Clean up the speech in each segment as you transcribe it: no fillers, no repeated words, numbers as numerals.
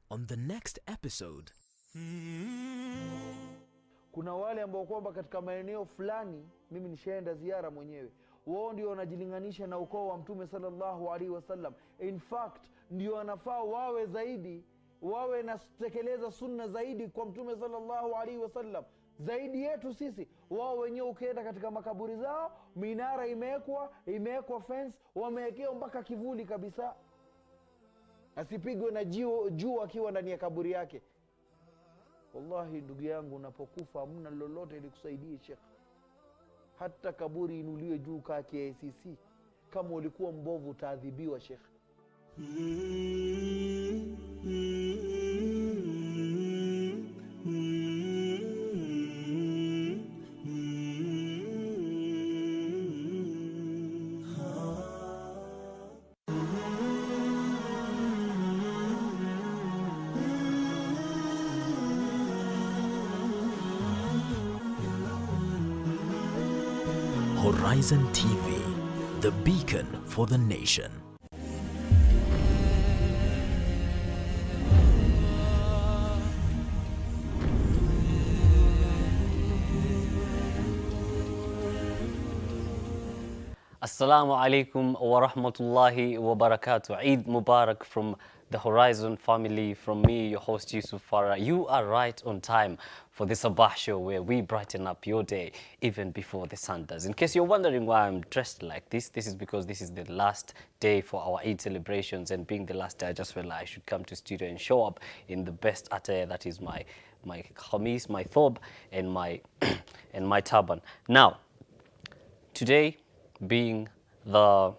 On the next episode, kuna wale ambao kwamba katika maeneo fulani, mimi nishaenda ziara mwenyewe, wao ndio wanajilinganisha na ukoo wa Mtume sallallahu alaihi wasallam. In fact, ndio wanafaa wawe zaidi, wawe natekeleza sunna zaidi kwa Mtume sallallahu alaihi wasallam zaidi yetu sisi. Wao wenyewe ukienda katika makaburi zao, minara imewekwa fence, wamewekea mpaka kivuli kabisa, asipigwe na jua akiwa ndani ya kaburi yake. Wallahi ndugu yangu, unapokufa hamna lolote likusaidie Sheikh. Hata kaburi inuliwe juu kaa KICC, kama ulikuwa mbovu utaadhibiwa Sheikh. Horizon TV, the beacon for the nation. Assalamu alaikum wa rahmatullahi wa barakatuh. Eid Mubarak from the Horizon family, from me, your host Yusuf Farah. You are right on time for the Sabah Show, where we brighten up your day even before the sun does. In case you're wondering why I'm dressed like this is because this is the last day for our Eid celebrations, and being the last day, I just felt like I should come to studio and show up in the best attire, that is my khamis, my thob, and my and my turban. Now, today being the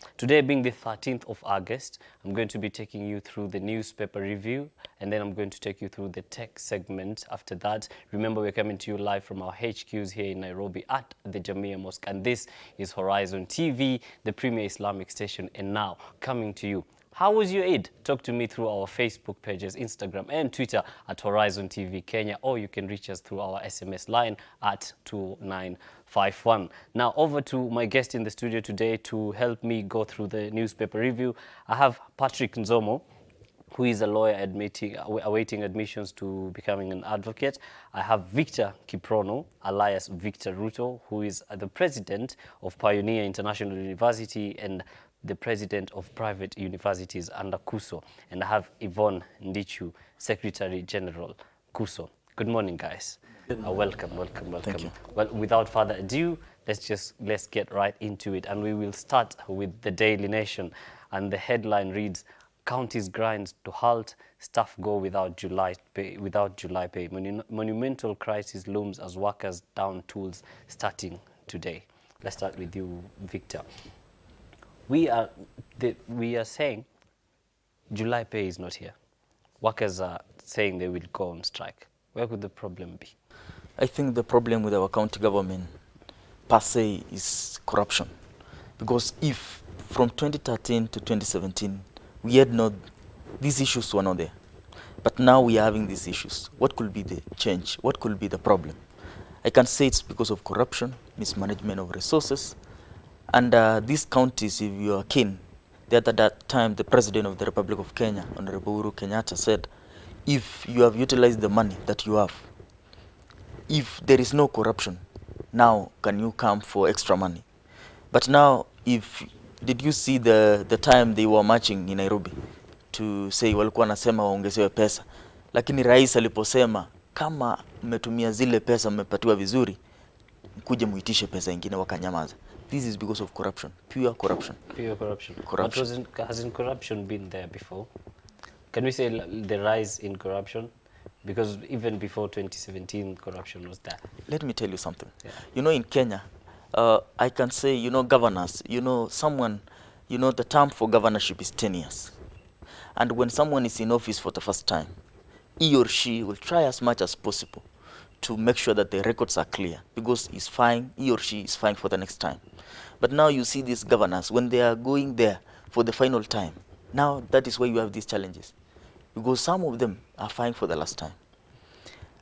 13th of August, I'm going to be taking you through the newspaper review, and then I'm going to take you through the tech segment after that. Remember, we're coming to you live from our HQs here in Nairobi at the Jamia Mosque, and this is Horizon TV, the premier Islamic station, and now coming to you. How was your Eid? Talk to me through our Facebook pages, Instagram and Twitter at Horizontv Kenya, or you can reach us through our SMS line at 2951. Now over to my guest in the studio today to help me go through the newspaper review. I have Patrick Nzomo, who is a lawyer awaiting admissions to becoming an advocate. I have Victor Kiprono, alias Victor Ruto, who is the president of Pioneer International University and the president of private universities under KUSO. And I have Yvonne Ndichu, Secretary General, KUSO. Good morning, guys. Welcome. Thank you. Well, without further ado, let's get right into it. And we will start with the Daily Nation. And the headline reads, counties grind to halt, staff go without July pay. Monumental crisis looms as workers down tools starting today. Let's start with you, Victor. We are saying July pay is not here. Workers are saying they will go on strike. Where could the problem be? I think the problem with our county government per se is corruption. Because if from 2013 to 2017, we had not, these issues were not there. But now we are having these issues. What could be the change? What could be the problem? I can say it's because of corruption, mismanagement of resources. And these counties, if you are keen, at that time the President of the Republic of Kenya, Honorable Uhuru Kenyatta, said, if you have utilized the money that you have, if there is no corruption, now can you come for extra money? But now, did you see the time they were marching in Nairobi to say walikuwa nasema waongezewe pesa, lakini rais aliposema kama mmetumia zile pesa mmepatiwa vizuri, kuje muitishe pesa ingine, wakanyamaza. This is because of corruption, pure corruption. Pure corruption. But hasn't corruption been there before? Can we say the rise in corruption? Because even before 2017, corruption was there. Let me tell you something. Yeah. You know, in Kenya, I can say, governors, the term for governorship is 10 years. And when someone is in office for the first time, he or she will try as much as possible to make sure that the records are clear, because he or she is fine for the next time. But now you see these governors, when they are going there for the final time, now that is why you have these challenges. Because some of them are fine for the last time.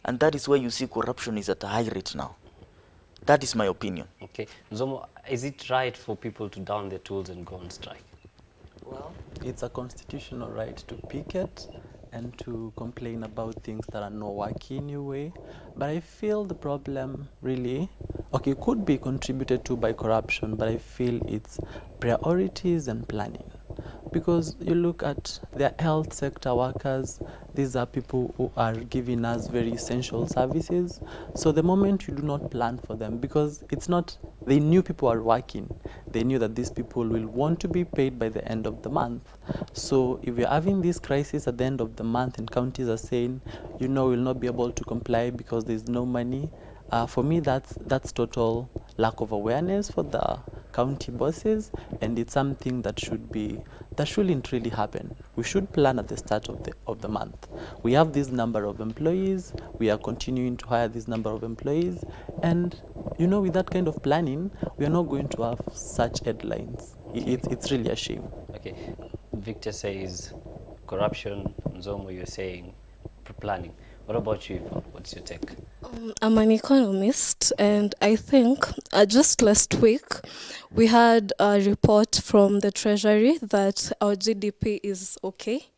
And that is why you see corruption is at a high rate now. That is my opinion. Okay. Nzomo, is it right for people to down their tools and go on strike? Well, it's a constitutional right to picket and to complain about things that are not working in your way. But I feel the problem really, okay, could be contributed to by corruption, but I feel it's priorities and planning. Because you look at the health sector workers, these are people who are giving us very essential services. So the moment you do not plan for them, because it's not, they knew people are working, they knew that these people will want to be paid by the end of the month. So if you're having this crisis at the end of the month and counties are saying, you know, we'll not be able to comply because there's no money, for me that's total lack of awareness for the county bosses, and it's something that shouldn't really happen. We should plan at the start of the month. We have this number of employees, we are continuing to hire this number of employees, and you know, with that kind of planning, we are not going to have such headlines. It's really a shame. Okay, Victor says corruption. Nzomo, you're saying planning. What about you, Yvonne? What's your take? I'm an economist, and I think just last week we had a report from the Treasury that our GDP is okay.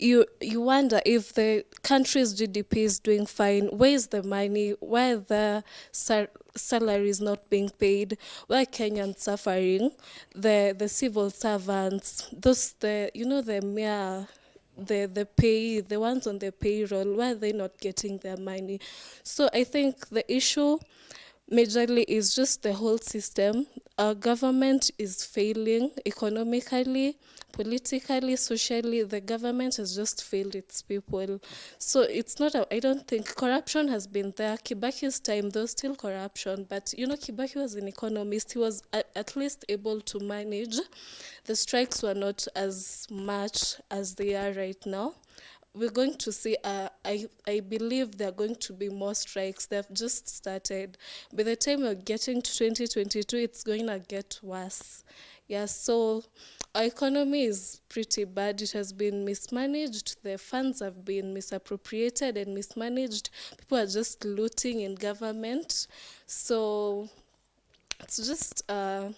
You wonder if the country's GDP is doing fine, where is the money, where the salary is not being paid, where Kenyans suffering, the civil servants, the the ones on the payroll, why are they not getting their money? So I think the issue majorly is just the whole system. Our government is failing economically, politically, socially. The government has just failed its people. So it's not, I don't think corruption has been there. Kibaki's time, there was still corruption, but you know, Kibaki was an economist. He was at least able to manage. The strikes were not as much as they are right now. We're going to see, I believe there are going to be more strikes. They've just started. By the time we're getting to 2022, it's going to get worse. Yeah, so our economy is pretty bad. It has been mismanaged. The funds have been misappropriated and mismanaged. People are just looting in government. So it's just a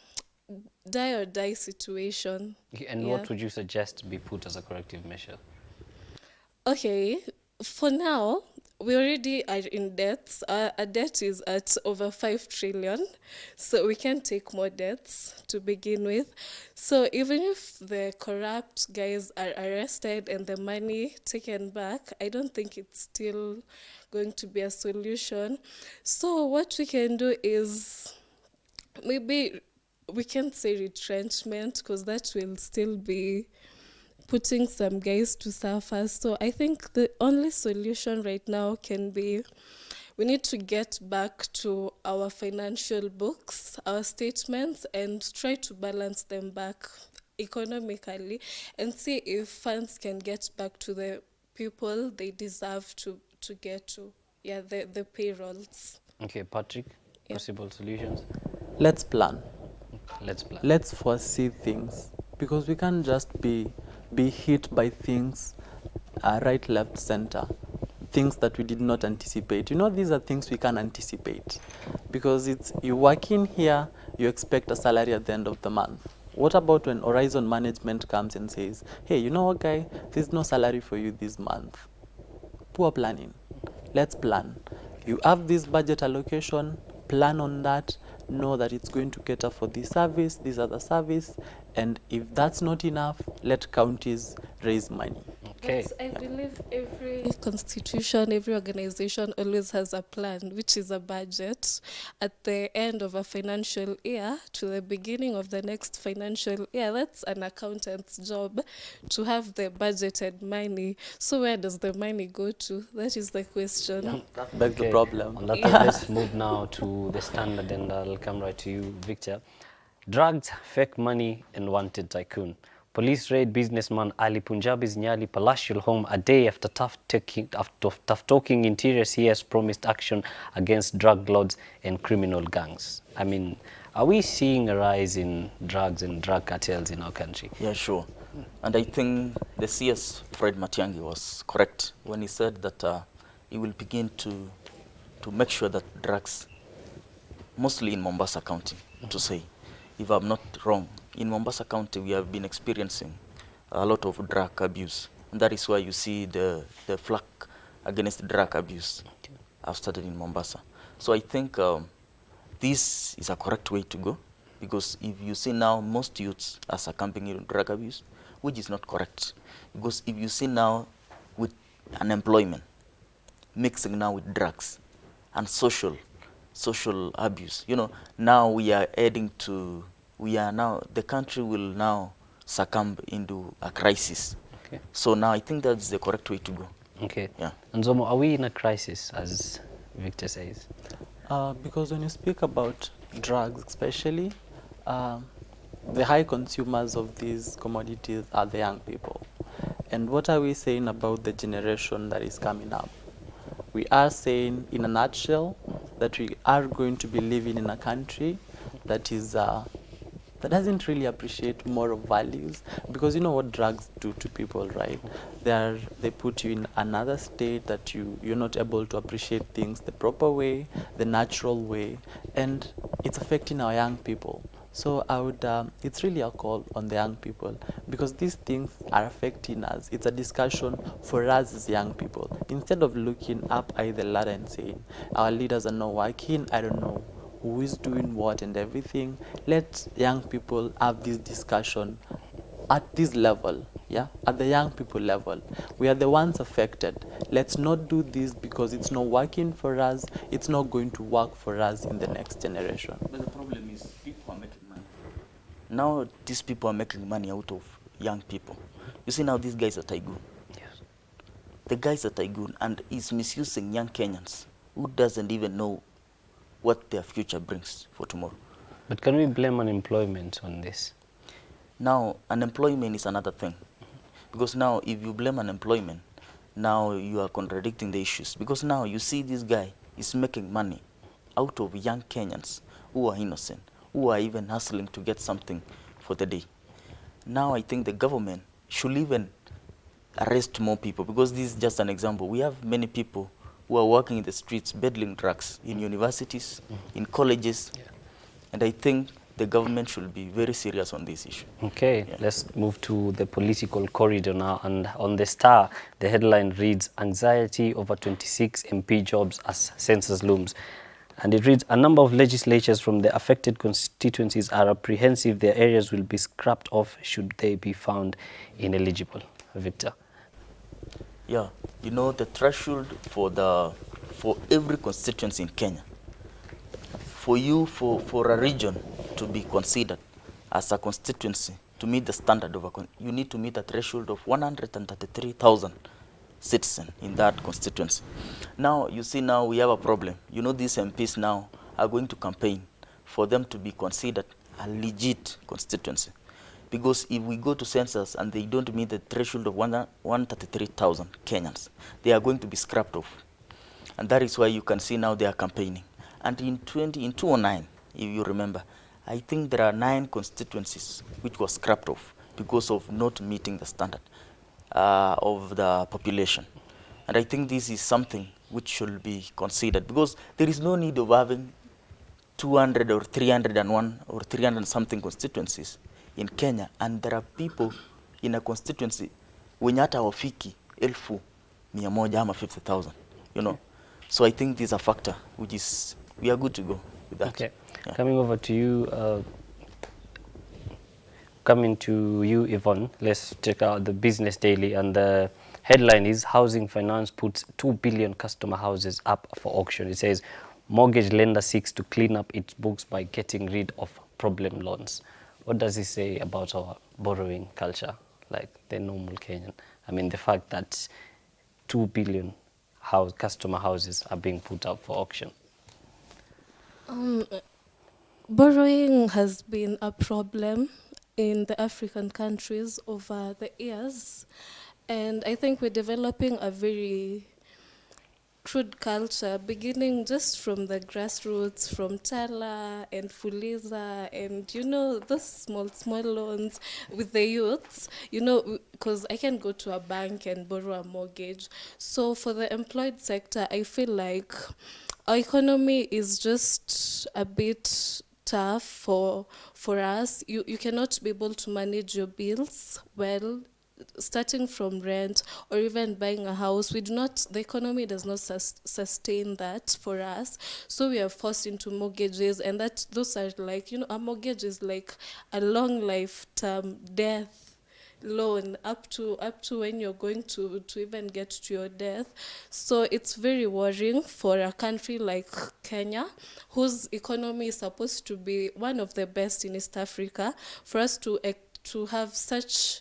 die or die situation. And what would you suggest be put as a corrective measure? Okay, for now, we already are in debts. Our debt is at over 5 trillion, so we can't take more debts to begin with. So even if the corrupt guys are arrested and the money taken back, I don't think it's still going to be a solution. So what we can do is, maybe we can't say retrenchment, because that will still be putting some guys to suffer. So I think the only solution right now can be, we need to get back to our financial books, our statements, and try to balance them back economically and see if funds can get back to the people they deserve to get to. Yeah, the payrolls. Okay, Patrick, Yeah. possible solutions? Let's plan. Let's plan. Let's foresee things, because we can't just be hit by things right, left, center, things that we did not anticipate. You know, these are things we can't anticipate, because it's, you work in here, you expect a salary at the end of the month. What about when Horizon management comes and says, hey, you know what, guy, there's no salary for you this month? Poor planning. Let's plan. You have this budget allocation, plan on that, know that it's going to cater for this service, this other service, and if that's not enough, let counties raise money. Okay. But I believe every constitution, every organization always has a plan, which is a budget at the end of a financial year to the beginning of the next financial year. That's an accountant's job, to have the budgeted money. So where does the money go to? That is the question. That's the problem. On that note, let's move now to the standard, and I'll come right to you, Victor. Drugs, fake money, and wanted tycoon. Police raid businessman Ali Punjabi's Nyali palatial home a day after tough talking interior CS promised action against drug lords and criminal gangs. I mean, are we seeing a rise in drugs and drug cartels in our country? Yeah, sure. And I think the CS, Fred Matiang'i, was correct when he said that he will begin to make sure that drugs, mostly in Mombasa County, to say, if I'm not wrong, in Mombasa County we have been experiencing a lot of drug abuse. And that is why you see the flag against drug abuse have started in Mombasa. So I think this is a correct way to go, because if you see now most youths are succumbing to drug abuse, which is not correct. Because if you see now with unemployment, mixing now with drugs and social abuse, you know, now we are adding to, the country will now succumb into a crisis. Okay. So now I think that's the correct way to go. Okay. Yeah. And Zomo, are we in a crisis, as Victor says? Because when you speak about drugs especially, the high consumers of these commodities are the young people. And what are we saying about the generation that is coming up? We are saying, in a nutshell, that we are going to be living in a country that is that doesn't really appreciate moral values, because you know what drugs do to people, right? They put you in another state that you're not able to appreciate things the proper way, the natural way, and it's affecting our young people. So I would, it's really a call on the young people, because these things are affecting us. It's a discussion for us as young people. Instead of looking up either ladder and saying, our leaders are not working, I don't know who is doing what and everything, let young people have this discussion at this level, yeah, at the young people level. We are the ones affected. Let's not do this because it's not working for us. It's not going to work for us in the next generation. But the problem is people are making money. Now these people are making money out of young people. You see now these guys are Tygoon. Yes. The guys are Tygoon, and is misusing young Kenyans who doesn't even know what their future brings for tomorrow. But can we blame unemployment on this? Now, unemployment is another thing. Because now, if you blame unemployment, now you are contradicting the issues. Because now you see this guy is making money out of young Kenyans who are innocent, who are even hustling to get something for the day. Now I think the government should even arrest more people, because this is just an example. We have many people who are working in the streets peddling drugs in universities, in colleges, and I think the government should be very serious on this issue. Okay, let's move to the political corridor now. And on the Star, the headline reads, "Anxiety over 26 MP jobs as census looms." And it reads, "A number of legislatures from the affected constituencies are apprehensive their areas will be scrapped off should they be found ineligible." Victor. Yeah, you know, the threshold for every constituency in Kenya, for a region to be considered as a constituency, to meet the standard of you need to meet a threshold of 133,000 citizens in that constituency. Now, you see, now we have a problem. You know, these MPs now are going to campaign for them to be considered a legit constituency. Because if we go to census and they don't meet the threshold of 133,000 Kenyans, they are going to be scrapped off. And that is why you can see now they are campaigning. And in 2009, if you remember, I think there are 9 constituencies which were scrapped off because of not meeting the standard of the population. And I think this is something which should be considered, because there is no need of having 200 or 301 or 300 something constituencies in Kenya, and there are people in a constituency wenye hata wafiki 1,100 ama 50,000, you know. So I think this is a factor which is, we are good to go with that. Okay, yeah. Coming over to you, Yvonne, let's check out the Business Daily, and the headline is, "Housing Finance puts 2 billion customer houses up for auction." It says, "Mortgage lender seeks to clean up its books by getting rid of problem loans." What does it say about our borrowing culture, like the normal Kenyan? I mean, the fact that 2 billion customer houses are being put up for auction. Borrowing has been a problem in the African countries over the years, and I think we're developing a very crude culture, beginning just from the grassroots, from Tala and Fuliza, and you know, those small loans with the youths, you know, because I can go to a bank and borrow a mortgage. So for the employed sector, I feel like our economy is just a bit tough for us. You cannot be able to manage your bills well starting from rent or even buying a house. The economy does not sustain that for us. So we are forced into mortgages, and those are like, a mortgage is like a long lifetime death loan up to when you're going to even get to your death. So it's very worrying for a country like Kenya, whose economy is supposed to be one of the best in East Africa, for us to have such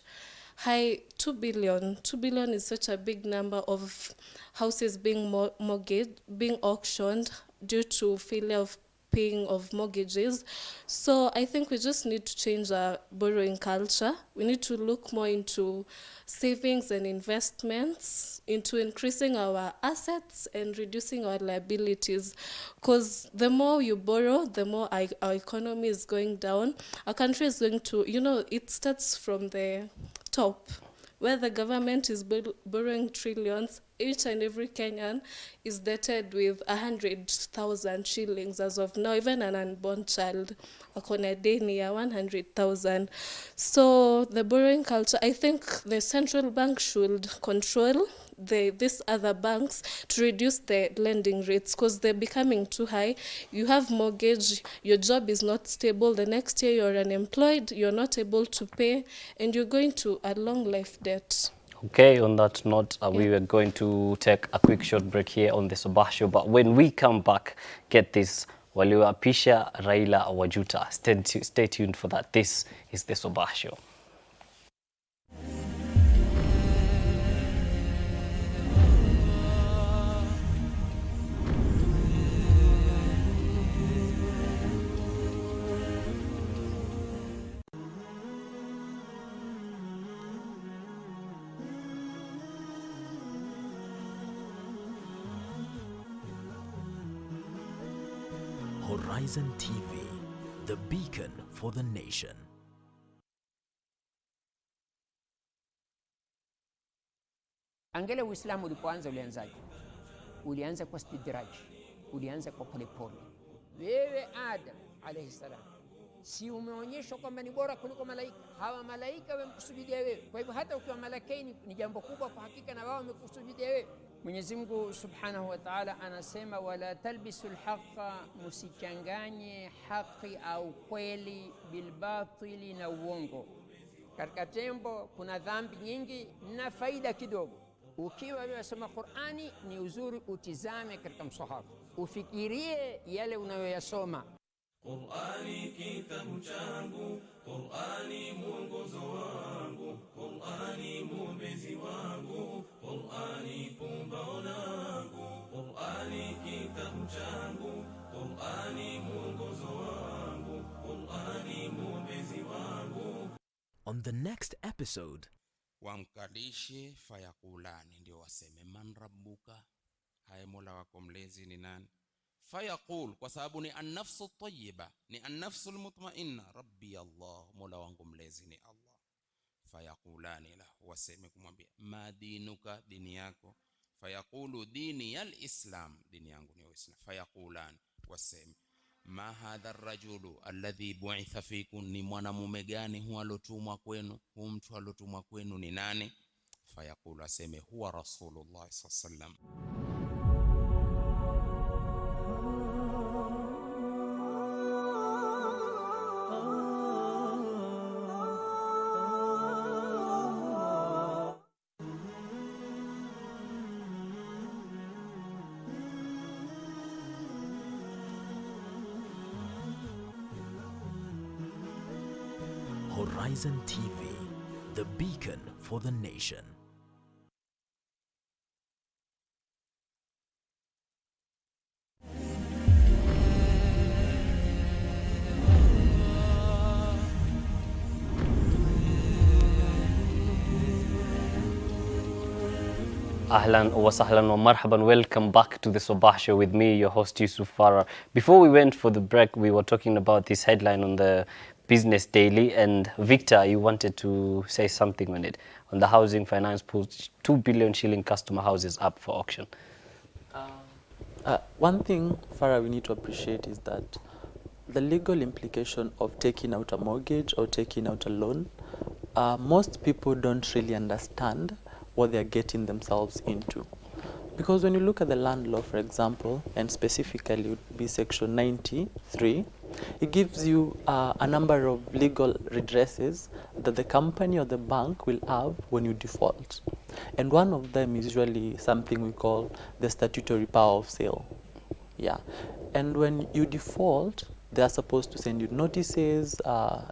high 2 billion. 2 billion is such a big number of houses being mortgaged, being auctioned due to failure of paying of mortgages. So I think we just need to change our borrowing culture. We need to look more into savings and investments, into increasing our assets and reducing our liabilities. Because the more you borrow, the more our economy is going down. Our country is going to, it starts from the top, where the government is borrowing trillions. Each and every Kenyan is debted with 100,000 shillings as of now. Even an unborn child, akona deni ya 100,000. So the borrowing culture, I think the central bank should control these other banks to reduce the lending rates, because they're becoming too high. You have mortgage, your job is not stable, the next year you're unemployed, you're not able to pay, and you're going to a long life debt. Okay, on that note, we were going to take a quick short break here on the Sabah Show, but when we come back, get this, waliwapisha Raila Wajuta. Stay tuned for that. This is the Sabah Show. Horizon TV, the beacon for the nation. Angalia Uislamu ulipoanza ulianzaje? Ulianza kwa stidraj, ulianza kwa polepole. Wewe Adam alayhi salam, si umeonyeshwa kwamba ni bora kuliko malaika? Hawa malaika wamekusujudia wewe. Kwa hivyo hata ukiwa malakaini ni jambo kubwa kwa hakika, na wao wamekusujudia wewe. Mwenyezi Mungu Subhanahu wa Ta'ala anasema, wala talbisul haqqa, musichanganye haki au kweli bilbatili, na uongo. Katika tembo kuna dhambi nyingi na faida kidogo. Ukiwa wewe unasoma Qur'ani, ni uzuri utizame katika msahafu, ufikirie yale unayoyasoma. Qur'ani kitabu changu, Qur'ani mwongozo wangu, Qur'ani mwombezi wangu, Qur'ani pumbao langu, Qur'ani kitabu changu, Qur'ani mwongozo wangu, Qur'ani mwombezi wangu. On the next episode, wamkalishe fayakulani, ndio waseme man rabbuka, haye mola wako mlezi ni nani? Fayaqul, kwa sababu ni an-nafsu tayyiba, ni an-nafsu al-mutma'inna, rabbi Allah, mola wangu mlezi ni Allah. Fayaqulani la, waseme kumwambia, ma dinuka, dini yako? Fayaqulu dini al-islam, dini yangu ni Uislamu. Fayaqulani, waseme, ma hadha ar-rajulu alladhi bu'itha fikum, ni mwanamume gani huwa alotumwa kwenu? Huyu mtu alotumwa kwenu ni nani? Fayaqulu, aseme, huwa rasulullah sallallahu alaihi wasallam. Horizon TV, the beacon for the nation. Ahlan wa sahlan wa marhaban. Welcome back to the Sabah Show with me, your host Yusuf Farah. Before we went for the break, we were talking about this headline on the Business Daily, and Victor, you wanted to say something on it, on the housing finance pool, 2 billion shilling customer houses up for auction. One thing, Farah, we need to appreciate is that the legal implication of taking out a mortgage or taking out a loan most people don't really understand what they're getting themselves into. Because when you look at the land law, for example, and specifically would be section 93, it gives you a number of legal redresses that the company or the bank will have when you default. And one of them is usually something we call the statutory power of sale. Yeah. And when you default, they are supposed to send you notices.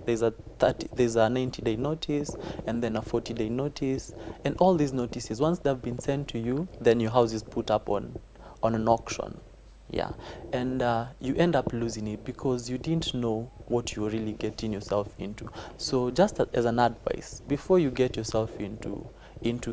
There's a 90-day notice, and then a 40-day notice. And all these notices, once they've been sent to you, then your house is put up on an auction. Yeah. And you end up losing it because you didn't know what you were really getting yourself into. So just as an advice, before you get yourself into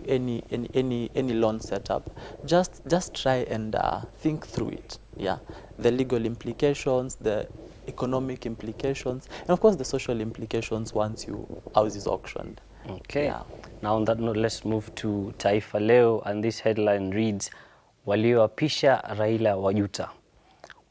any loan setup, just try and think through it. Yeah, the legal implications, the economic implications, and of course the social implications once your house is auctioned. Okay. Yeah. Now on that note, let's move to Taifa Leo, and this headline reads, walioapisha Raila wajuta.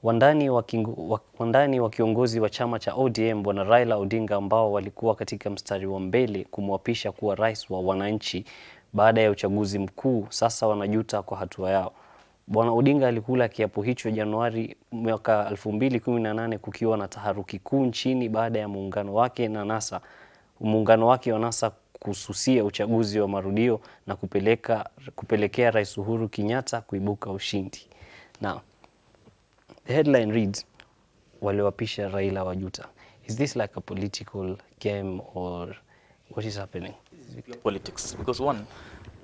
Wandani wa kiongozi wa chama cha ODM Bwana Raila Odinga, ambao walikuwa katika mstari wa mbele kumwapisha kuwa rais wa wananchi baada ya uchaguzi mkuu, sasa wanajuta kwa hatua yao. Bwana Odinga alikula kiapo hicho Januari mwaka 2018 kukiwa na taharuki kuu nchini baada ya muungano wake wa NASA kususia uchaguzi wa marudio na kupelekea Rais Uhuru Kenyatta kuibuka ushindi. Now, the headline reads, walioapisha Raila wajuta. Is this like a political game or what is happening? Politics. Because one,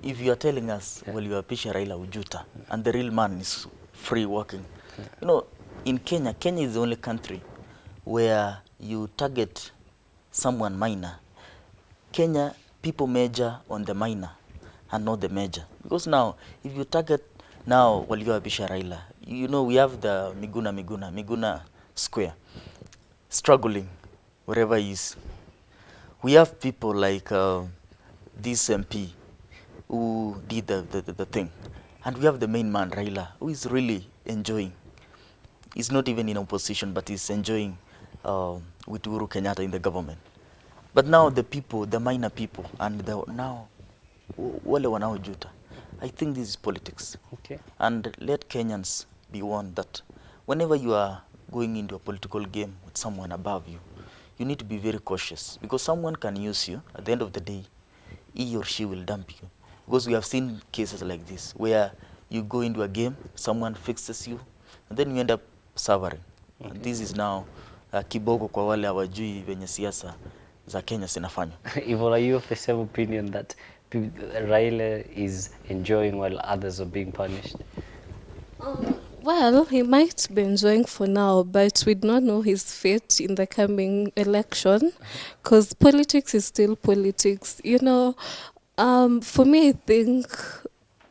if you are telling us, well, you apisha Raila ujuta, and the real man is free walking. You know, in Kenya is the only country where you target someone minor. Kenya, people measure on the minor and not the major. Because now, if you target now, well, you apisha Raila, you know, we have the Miguna Square, struggling wherever he is. We have people like this MP who did the thing. And we have the main man, Raila, who is really enjoying. He's not even in opposition, but he's enjoying with Uhuru Kenyatta in the government. But now the people, the minor people, and now, wale wanaojuta. I think this is politics. Okay. And let Kenyans be warned that whenever you are going into a political game with someone above you, you need to be very cautious, because someone can use you. At the end of the day, he or she will dump you. Because we have seen cases like this, where you go into a game, someone fixes you, and then you end up suffering. Okay. And this is now kiboko kwa wale hawajui venye siasa za Kenya zinafanywa. Yvonne, are you of the same opinion that Raila is enjoying while others are being punished? Well, he might be enjoying for now, but we do not know his fate in the coming election, because politics is still politics. You know, for me, I think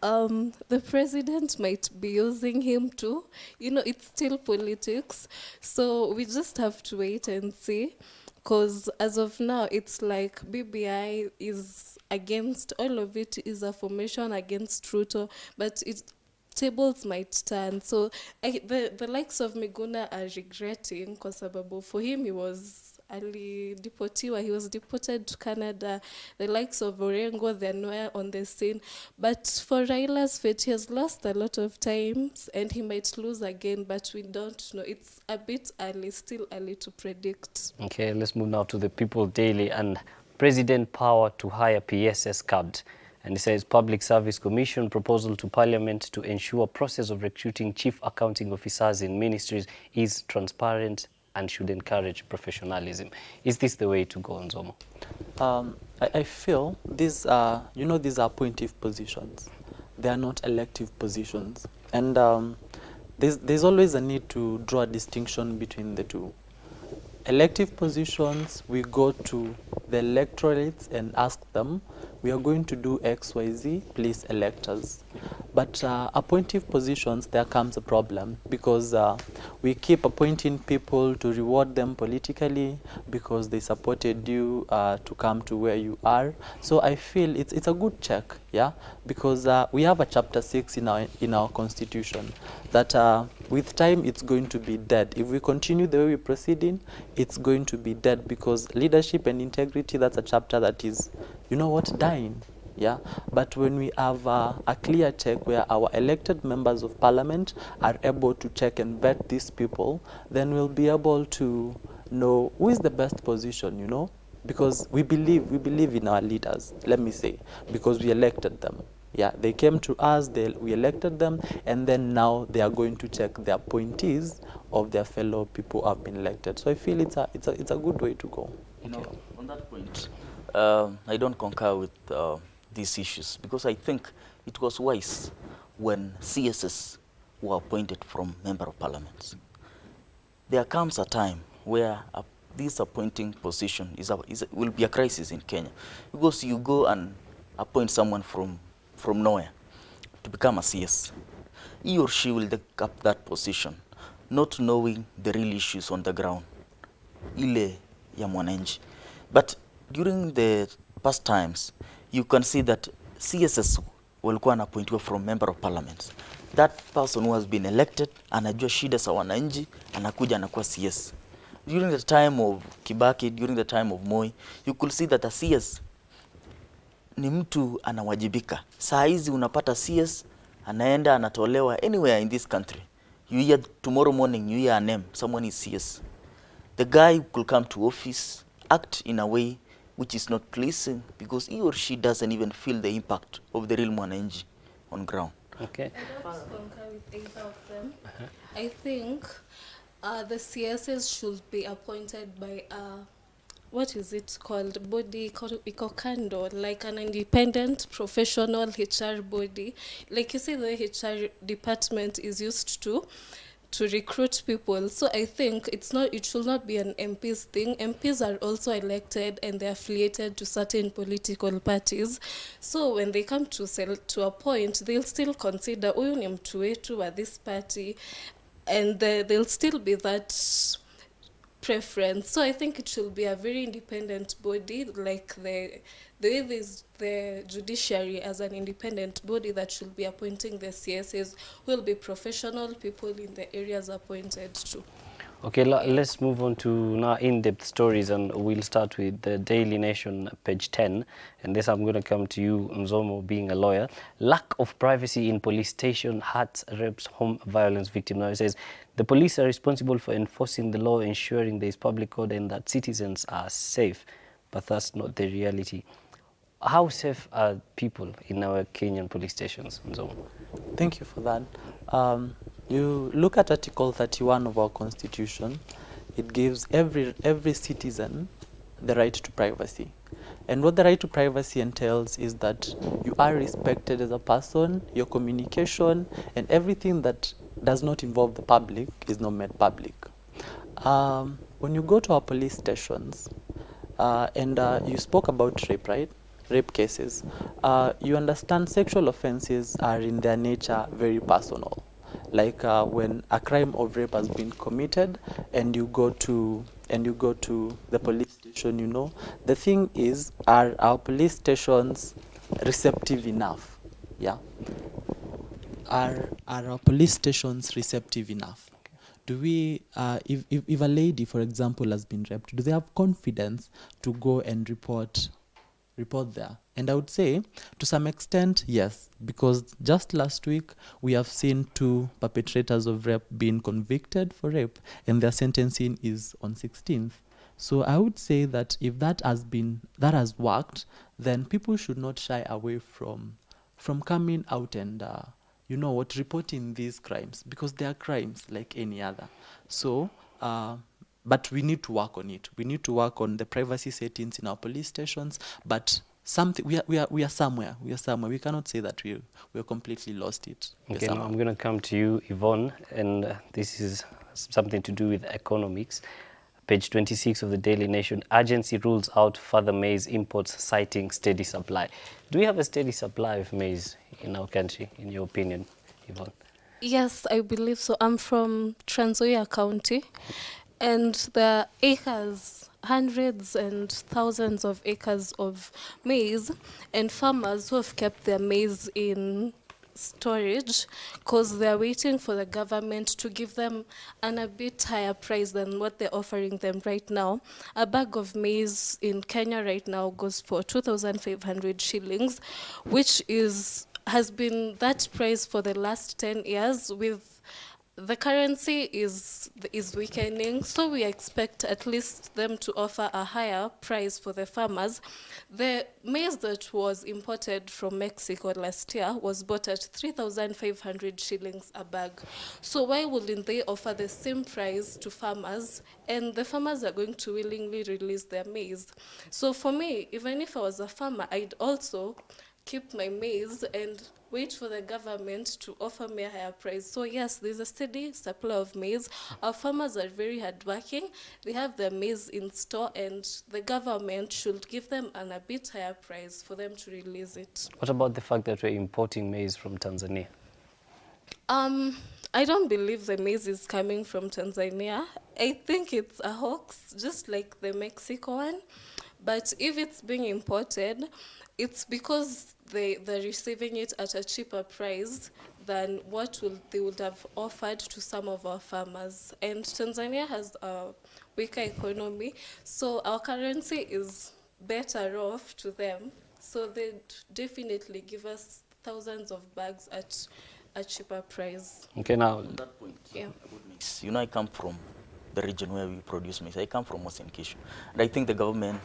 the president might be using him too. You know, it's still politics. So we just have to wait and see. Because as of now, it's like BBI is against, all of it is a formation against Ruto, but tables might turn. So the likes of Miguna are regretting, kwa sababu for him he was he was deported to Canada. The likes of Orengo, they're nowhere on the scene. But for Raila's fate, he has lost a lot of times and he might lose again, but we don't know. It's a bit early, still early to predict. Okay, let's move now to the People Daily. And President power to hire PSS curbed. And it says Public Service Commission proposal to Parliament to ensure process of recruiting chief accounting officers in ministries is transparent and should encourage professionalism. Is this the way to go, Nzomo? I feel these are, these are appointive positions. They are not elective positions. And there's always a need to draw a distinction between the two. Elective positions, we go to the electorates and ask them, we are going to do X, Y, Z, please elect us. But appointive positions, there comes a problem, because we keep appointing people to reward them politically because they supported you to come to where you are. So I feel it's a good check, yeah, because we have a chapter 6 in our constitution that with time it's going to be dead. If we continue the way we're proceeding, it's going to be dead, because leadership and integrity, that's a chapter that is, you know what, dying. Yeah, but when we have a clear check where our elected members of parliament are able to check and vet these people, then we'll be able to know who is the best position, you know, because we believe in our leaders, let me say, because we elected them. Yeah, they came to us, we elected them, and then now they are going to check the appointees of their fellow people who have been elected. So I feel it's a good way to go. You know, on that point, I don't concur with these issues, because I think it was wise when CSS were appointed from member of parliaments. There comes a time where this appointing position will be a crisis in Kenya, because you go and appoint someone from nowhere to become a CS. He or she will take up that position not knowing the real issues on the ground, ile ya mwananchi. But during the past times, you can see that CSS walikuwa wanaappointiwa from member of parliament. That person who has been elected anajua shida za wananchi, anakuja anakuwa CS. During the time of Kibaki, during the time of Moi, you could see that a CS ni mtu anawajibika. Saa hizi unapata CS anaenda anatolewa anywhere in this country. You hear tomorrow morning, you hear a name, someone is CS. The guy could come to office, act in a way which is not pleasing, because he or she doesn't even feel the impact of the real mwananchi on ground. Okay. I don't concur with either of them. I think the CSs should be appointed by what is it called, body iko kando, like an independent professional HR body. Like you say, the HR department is used to recruit people. So I think it should not be an MP's thing. MPs are also elected and they're affiliated to certain political parties. So when they come to appoint, they'll still consider huyu ni mtu wetu wa this party, and there'll still be that preference. So I think it should be a very independent body, like the way there's the judiciary as an independent body that should be appointing the CSs, will be professional people in the areas appointed to. Okay, let's move on to now in-depth stories, and we'll start with the Daily Nation, page 10. And this, I'm going to come to you, Nzomo, being a lawyer. Lack of privacy in police station hurts rapes home violence victim. Now it says, the police are responsible for enforcing the law, ensuring there is public order and that citizens are safe. But that's not the reality. How safe are people in our Kenyan police stations, Nzomo? Thank you for that. You look at Article 31 of our Constitution. It gives every citizen the right to privacy. And what the right to privacy entails is that you are respected as a person, your communication, and everything that does not involve the public is not made public. When you go to our police stations, and you spoke about rape, right? Rape cases. You understand sexual offenses are in their nature very personal. Like when a crime of rape has been committed and you go to the police station, you know, the thing is, are our police stations receptive enough? Yeah. Are our police stations receptive enough? Do we, if a lady, for example, has been raped, do they have confidence to go and report there? And I would say, to some extent, yes, because just last week, we have seen 2 perpetrators of rape being convicted for rape, and their sentencing is on 16th. So I would say that if that has worked, then people should not shy away from coming out and, you know what, reporting these crimes, because they are crimes like any other. So, but we need to work on it. We need to work on the privacy settings in our police stations, but we are somewhere. We cannot say that we are completely lost it. Okay, now I'm going to come to you, Yvonne, and this is something to do with economics. Page 26 of the Daily Nation, agency rules out further maize imports, citing steady supply. Do we have a steady supply of maize in our country, in your opinion, Yvonne? Yes, I believe so. I'm from Trans Nzoia County, and there are acres, hundreds and thousands of acres of maize, and farmers who have kept their maize in storage because they're waiting for the government to give them a bit higher price than what they're offering them right now. A bag of maize in Kenya right now goes for 2,500 shillings, which has been that price for the last 10 years. With the currency is weakening, so we expect at least them to offer a higher price for the farmers. The maize that was imported from Mexico last year was bought at 3,500 shillings a bag. So why wouldn't they offer the same price to farmers, and the farmers are going to willingly release their maize? So for me, even if I was a farmer, I'd also keep my maize and wait for the government to offer me a higher price. So yes, there's a steady supply of maize. Our farmers are very hardworking. They have their maize in store, and the government should give them a bit higher price for them to release it. What about the fact that we're importing maize from Tanzania? I don't believe the maize is coming from Tanzania. I think it's a hoax, just like the Mexico one. But if it's being imported, it's because they're receiving it at a cheaper price than what they would have offered to some of our farmers. And Tanzania has a weaker economy, so our currency is better off to them. So they'd definitely give us thousands of bags at a cheaper price. Okay, now, On that point, Yeah. about maize, you know, I come from the region where we produce maize. I come from Western Kishu. And I think the government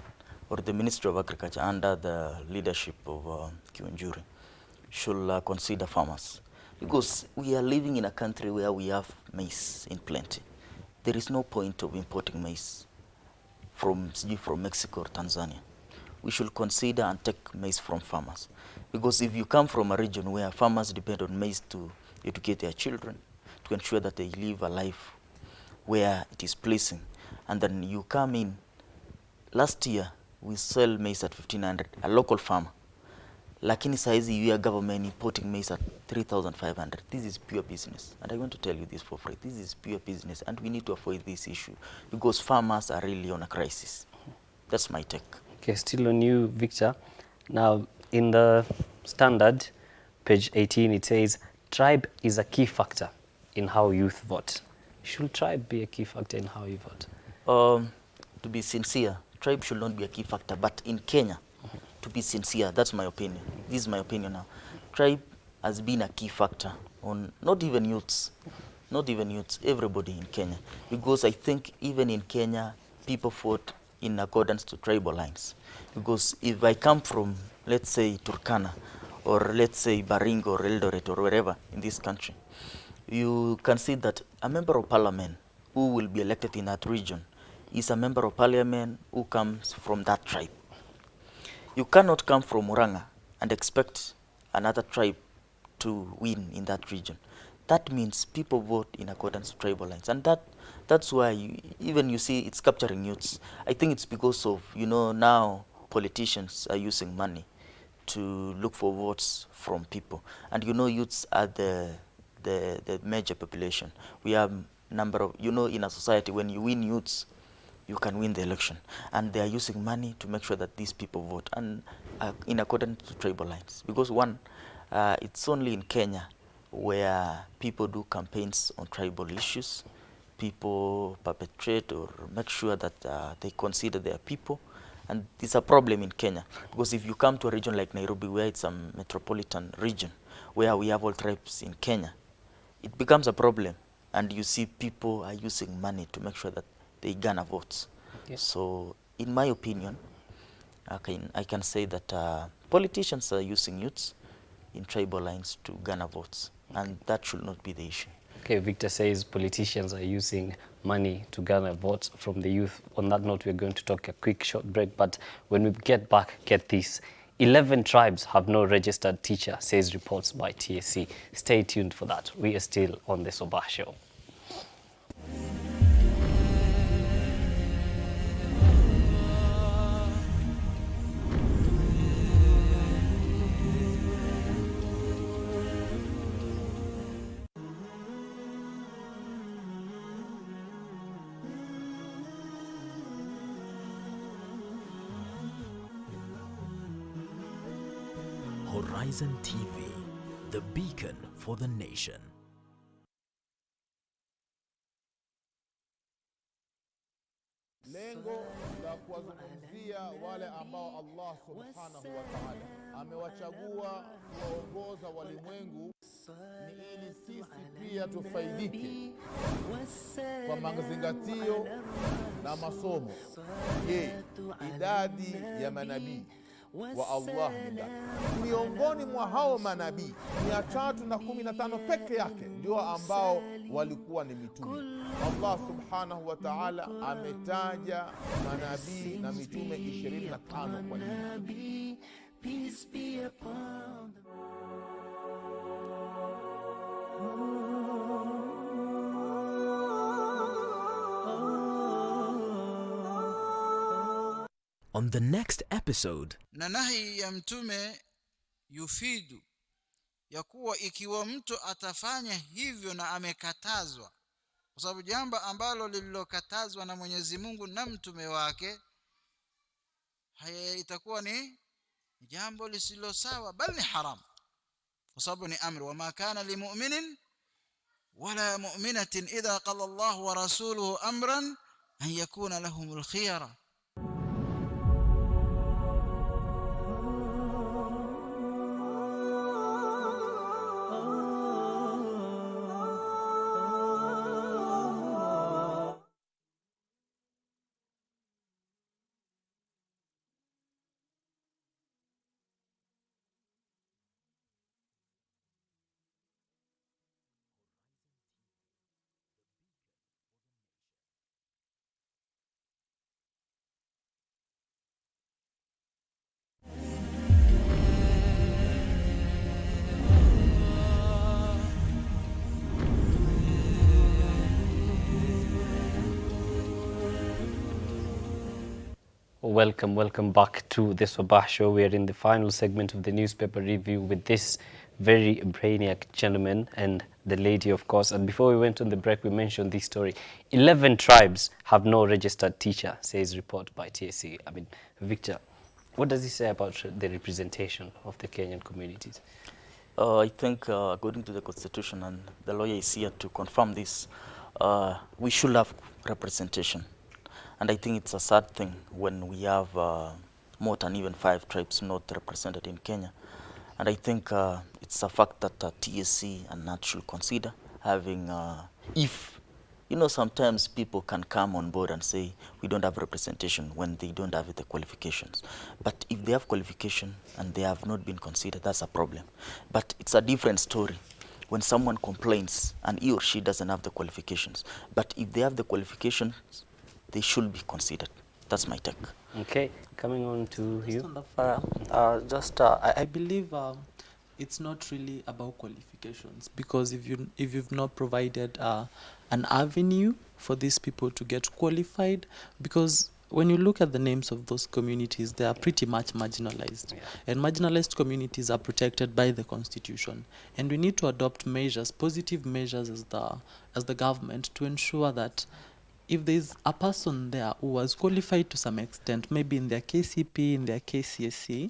or the Ministry of Agriculture under the leadership of Kiunjuri should consider farmers. Because we are living in a country where we have maize in plenty. There is no point of importing maize from Mexico or Tanzania. We should consider and take maize from farmers. Because if you come from a region where farmers depend on maize to educate their children, to ensure that they live a life where it is pleasing, and then you come in, last year we sell maize at 1,500, a local farmer. Lakini saizi you are government importing maize at 3,500. This is pure business. And I want to tell you this for free. This is pure business, and we need to avoid this issue because farmers are really on a crisis. That's my take. okay, still on you, Victor. Now, in the standard, page 18, it says, tribe is a key factor in how youth vote. Should tribe be a key factor in how you vote? To be sincere, tribe should not be a key factor, but in Kenya, to be sincere, that's my opinion. This is my opinion now. Tribe has been a key factor on not even youths, everybody in Kenya. Because I think even in Kenya, people vote in accordance to tribal lines. Because if I come from, let's say, Turkana, or let's say Baringo or Eldoret or wherever in this country, you can see that a member of parliament who will be elected in that region is a member of parliament who comes from that tribe. You cannot come from Muranga and expect another tribe to win in that region. That means people vote in accordance to tribal lines, and that's why you see it's capturing youths. I think it's because of, now politicians are using money to look for votes from people, and youths are the major population. We have number of, in a society, when you win youths, you can win the election, and they are using money to make sure that these people vote and in accordance to tribal lines. Because one, it's only in Kenya where people do campaigns on tribal issues. People perpetrate or make sure that they consider their people, and it's a problem in Kenya. Because if you come to a region like Nairobi, where it's a metropolitan region, where we have all tribes in Kenya, it becomes a problem, and you see people are using money to make sure that they garner votes. Yes. So, in my opinion, I can say that politicians are using youths in tribal lines to garner votes, and that should not be the issue. Okay, Victor says politicians are using money to garner votes from the youth. On that note, we're going to take a quick short break, but when we get back, get this. 11 tribes have no registered teacher, says reports by TSC. Stay tuned for that. We are still on the Sabah Show. Horizon TV, the beacon for the nation. Lengo la kuwazungumzia wale ambao Allah subhanahu wa ta'ala amewachagua kuwaongoza walimwengu ni ili sisi pia tufaidike kwa mazingatio na masomo. Je, idadi ya manabii wa Allah ni ngapi? Miongoni mwa hao manabii 315 peke yake ndio ambao walikuwa ni mitume. Allah subhanahu wa ta'ala ametaja manabii na mitume 25 kwa nini? Peace be upon them. On the next episode, na nahi ya mtume yufidu ya kuwa ikiwa mtu atafanya hivyo na amekatazwa, kwa sababu jambo ambalo lililokatazwa na Mwenyezi Mungu na mtume wake haya itakuwa ni jambo lisilo sawa, bali ni haram, kwa sababu ni amri. Wama kana limu'minin wala mu'minatin idha qala Allah wa rasuluhu amran an yakuna lahumul khiyara. Welcome back to the Sabah Show. We are in the final segment of the newspaper review with this very brainiac gentleman and the lady, of course. And before we went on the break, we mentioned this story. 11 tribes have no registered teacher, says report by TSC. I mean, Victor, what does he say about the representation of the Kenyan communities? I think according to the constitution, and the lawyer is here to confirm this, we should have representation. And I think it's a sad thing when we have more than even 5 tribes not represented in Kenya. And I think it's a fact that TSC and NAT should consider having, if, sometimes people can come on board and say, we don't have representation when they don't have the qualifications. But if they have qualification and they have not been considered, that's a problem. But it's a different story when someone complains and he or she doesn't have the qualifications. But if they have the qualifications, they should be considered. That's my take. Okay, coming on to just you. On the I believe it's not really about qualifications, because if you've not provided an avenue for these people to get qualified, because when you look at the names of those communities, they are pretty much marginalized. Yeah. And marginalized communities are protected by the Constitution. And we need to adopt measures, positive measures as the government, to ensure that if there's a person there who was qualified to some extent, maybe in their KCP, in their KCSE,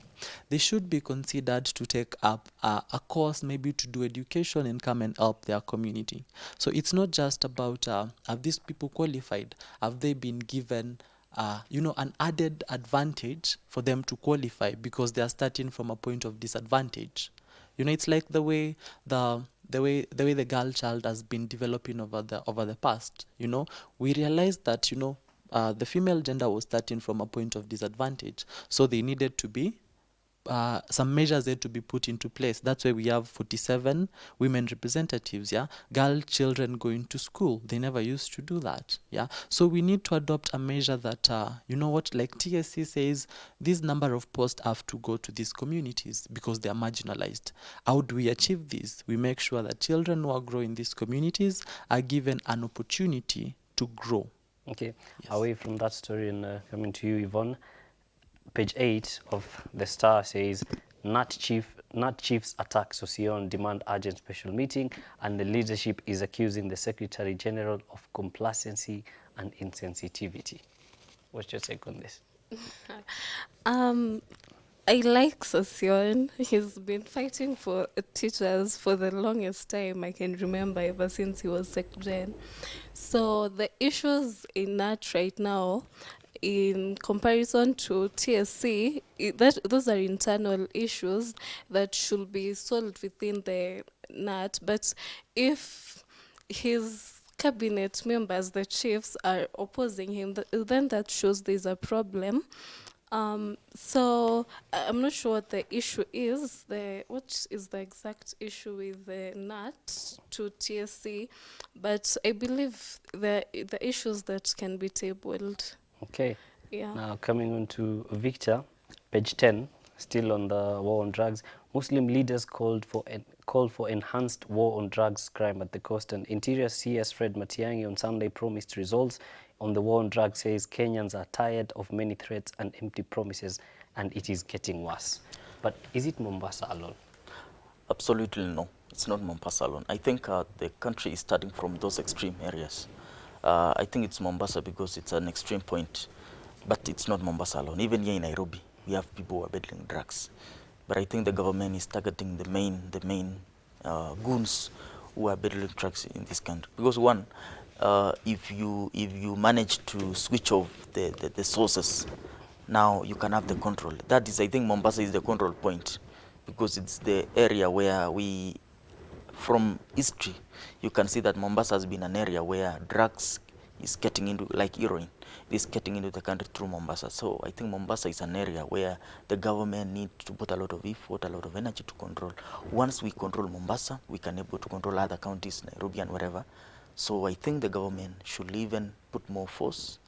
they should be considered to take up a course, maybe to do education and come and help their community. So it's not just about have these people qualified, have they been given an added advantage for them to qualify because they are starting from a point of disadvantage. It's like the way the girl child has been developing over the past. We realized that the female gender was starting from a point of disadvantage, so they needed to be some measures had to be put into place. That's why we have 47 women representatives. Girl children going to school, they never used to do that. So we need to adopt a measure that like TSC says, this number of posts have to go to these communities because they are marginalized. How do we achieve this? We make sure that children who are growing in these communities are given an opportunity to grow. Okay, yes. Away from that story and coming to you, Yvonne. Page 8 of the Star says, NAT chiefs attack Sosion, demand urgent special meeting, and the leadership is accusing the Secretary General of complacency and insensitivity. What's your take on this? I like Sassion. He's been fighting for teachers for the longest time I can remember, ever since he was SecGen. So the issues in NAT right now, in comparison to TSC, those are internal issues that should be solved within the NAT. But if his cabinet members, the chiefs, are opposing him, then that shows there's a problem. So I'm not sure what the issue is. What is the exact issue with the NAT to TSC? But I believe the issues that can be tabled. Okay. Yeah. Now coming on to Victor, page 10, still on the war on drugs. Muslim leaders called for enhanced war on drugs crime at the coast, and Interior CS Fred Matiang'i on Sunday promised results on the war on drugs, says Kenyans are tired of many threats and empty promises, and it is getting worse. But is it Mombasa alone? Absolutely no. It's not Mombasa alone. I think the country is starting from those extreme areas. I think it's Mombasa because it's an extreme point, but it's not Mombasa alone. Even here in Nairobi, we have people who are peddling drugs. But I think the government is targeting the main goons who are peddling drugs in this country. Because one, if you manage to switch off the sources, now you can have the control. That is, I think Mombasa is the control point, because it's the area where from history, you can see that Mombasa has been an area where drugs is getting into, like heroin, is getting into the country through Mombasa. So I think Mombasa is an area where the government needs to put a lot of effort, a lot of energy to control. Once we control Mombasa, we can able to control other counties, Nairobi and wherever. So I think the government should even put more force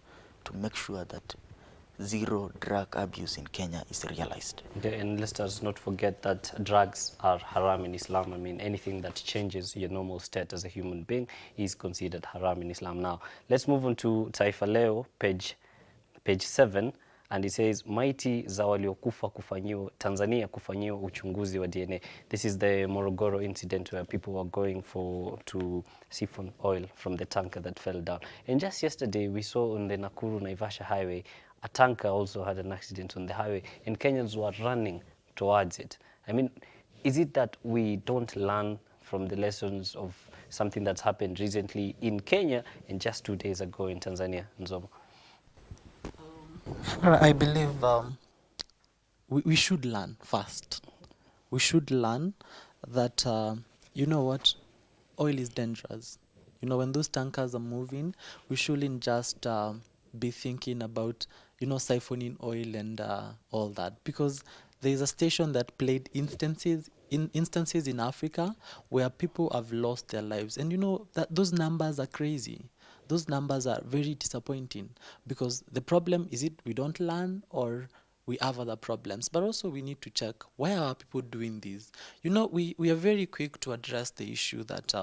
to make sure that zero drug abuse in Kenya is realized. Okay, and let's not forget that drugs are haram in Islam. I mean, anything that changes your normal state as a human being is considered haram in Islam. Now, let's move on to Taifa Leo, page 7, and it says, maiti za waliokufa kufanyiwa Tanzania kufanyiwa uchunguzi wa DNA. This is the Morogoro incident where people were going to siphon oil from the tanker that fell down. And just yesterday, we saw on the Nakuru-Naivasha highway, a tanker also had an accident on the highway, and Kenyans were running towards it. I mean, is it that we don't learn from the lessons of something that's happened recently in Kenya and just 2 days ago in Tanzania? Nzomo? I believe we should learn first. We should learn that, you know what, oil is dangerous. You know, when those tankers are moving, we shouldn't just be thinking about, you know, siphoning oil and all that, because there is a station that played instances in Africa where people have lost their lives, and you know that those numbers are crazy. Those numbers are very disappointing, because the problem is it we don't learn, or we have other problems. But also we need to check, why are people doing this? You know, we are very quick to address the issue that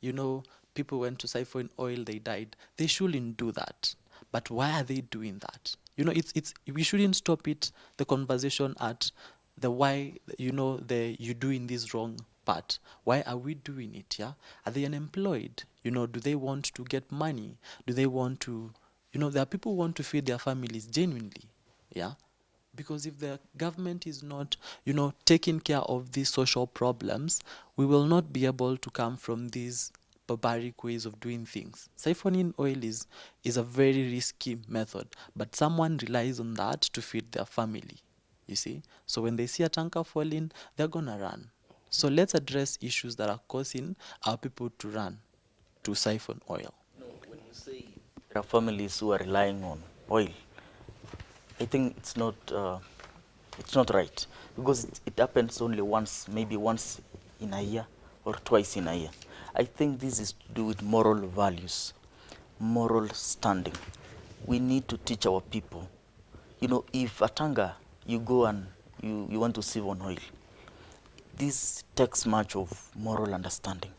you know, people went to siphon oil, they died. They shouldn't do that. But why are they doing that? You know, it's we shouldn't stop the conversation at the why, you know, you doing this wrong part. Why are we doing it? Yeah, are they unemployed? You know, do they want to get money? Do they want to, you know, there are people who want to feed their families genuinely. Yeah, because if the government is not, you know, taking care of these social problems, we will not be able to come from these barbaric ways of doing things. Siphoning oil is a very risky method, but someone relies on that to feed their family, you see. So when they see a tanker falling, they're gonna run. So let's address issues that are causing our people to run, to siphon oil. No, when you say there are families who are relying on oil, I think it's not right, because it happens only once, maybe once in a year or twice in a year. I think this is to do with moral values, moral standing. We need to teach our people. You know, if a tanker, you go and you want to save on oil, this takes much of moral understanding.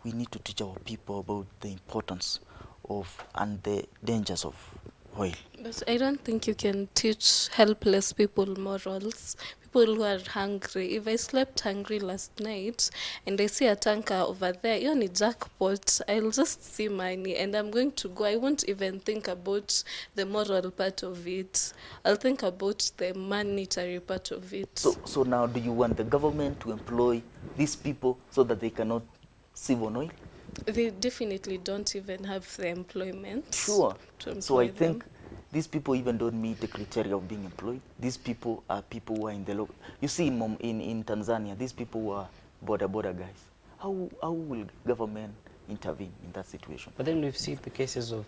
We need to teach our people about the importance of and the dangers of oil. But I don't think you can teach helpless people morals. People people who are hungry. If I slept hungry last night and I see a tanker over there, you need jackpot. I'll just see money and I'm going to go. I won't even think about the moral part of it. I'll think about the monetary part of it. So now, do you want the government to employ these people so that they cannot sieve on oil? They definitely don't even have the employment. Sure. To employ So I think them. these people even don't meet the criteria of being employed. These people are people who are in the local. You see, in Tanzania, these people were border guys. How will government intervene in that situation? But then we've seen the cases of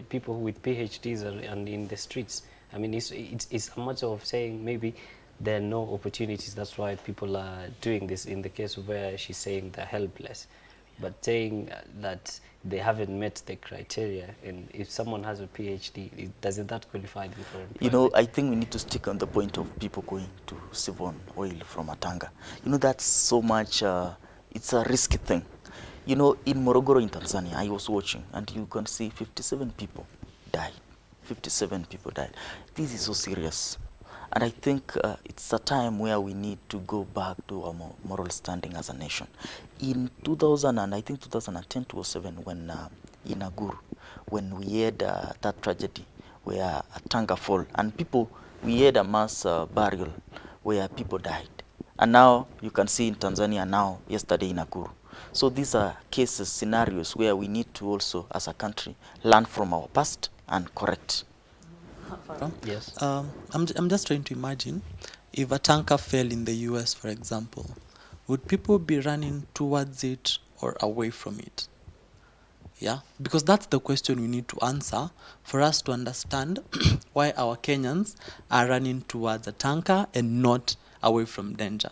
people with PhDs and in the streets. I mean, it's a matter of saying maybe there are no opportunities. That's why people are doing this. In the case of where she's saying they're helpless, but saying that they haven't met the criteria, and if someone has a PhD, doesn't that qualify them for employment? You know, I think we need to stick on the point of people going to sieve on oil from a tanker. You know, that's so much, it's a risky thing. You know, in Morogoro in Tanzania, I was watching, and you can see 57 people died. 57 people died. This is so serious. And I think it's a time where we need to go back to our moral standing as a nation. In 2010, 2007, when in Aguru, when we had that tragedy where a tanker fell, and we had a mass burial where people died. And now you can see in Tanzania now, yesterday in Aguru. So these are cases, scenarios where we need to also, as a country, learn from our past and correct. Yes. I'm just trying to imagine if a tanker fell in the US, for example, would people be running towards it or away from it? Yeah, because that's the question we need to answer for us to understand why our Kenyans are running towards a tanker and not away from danger.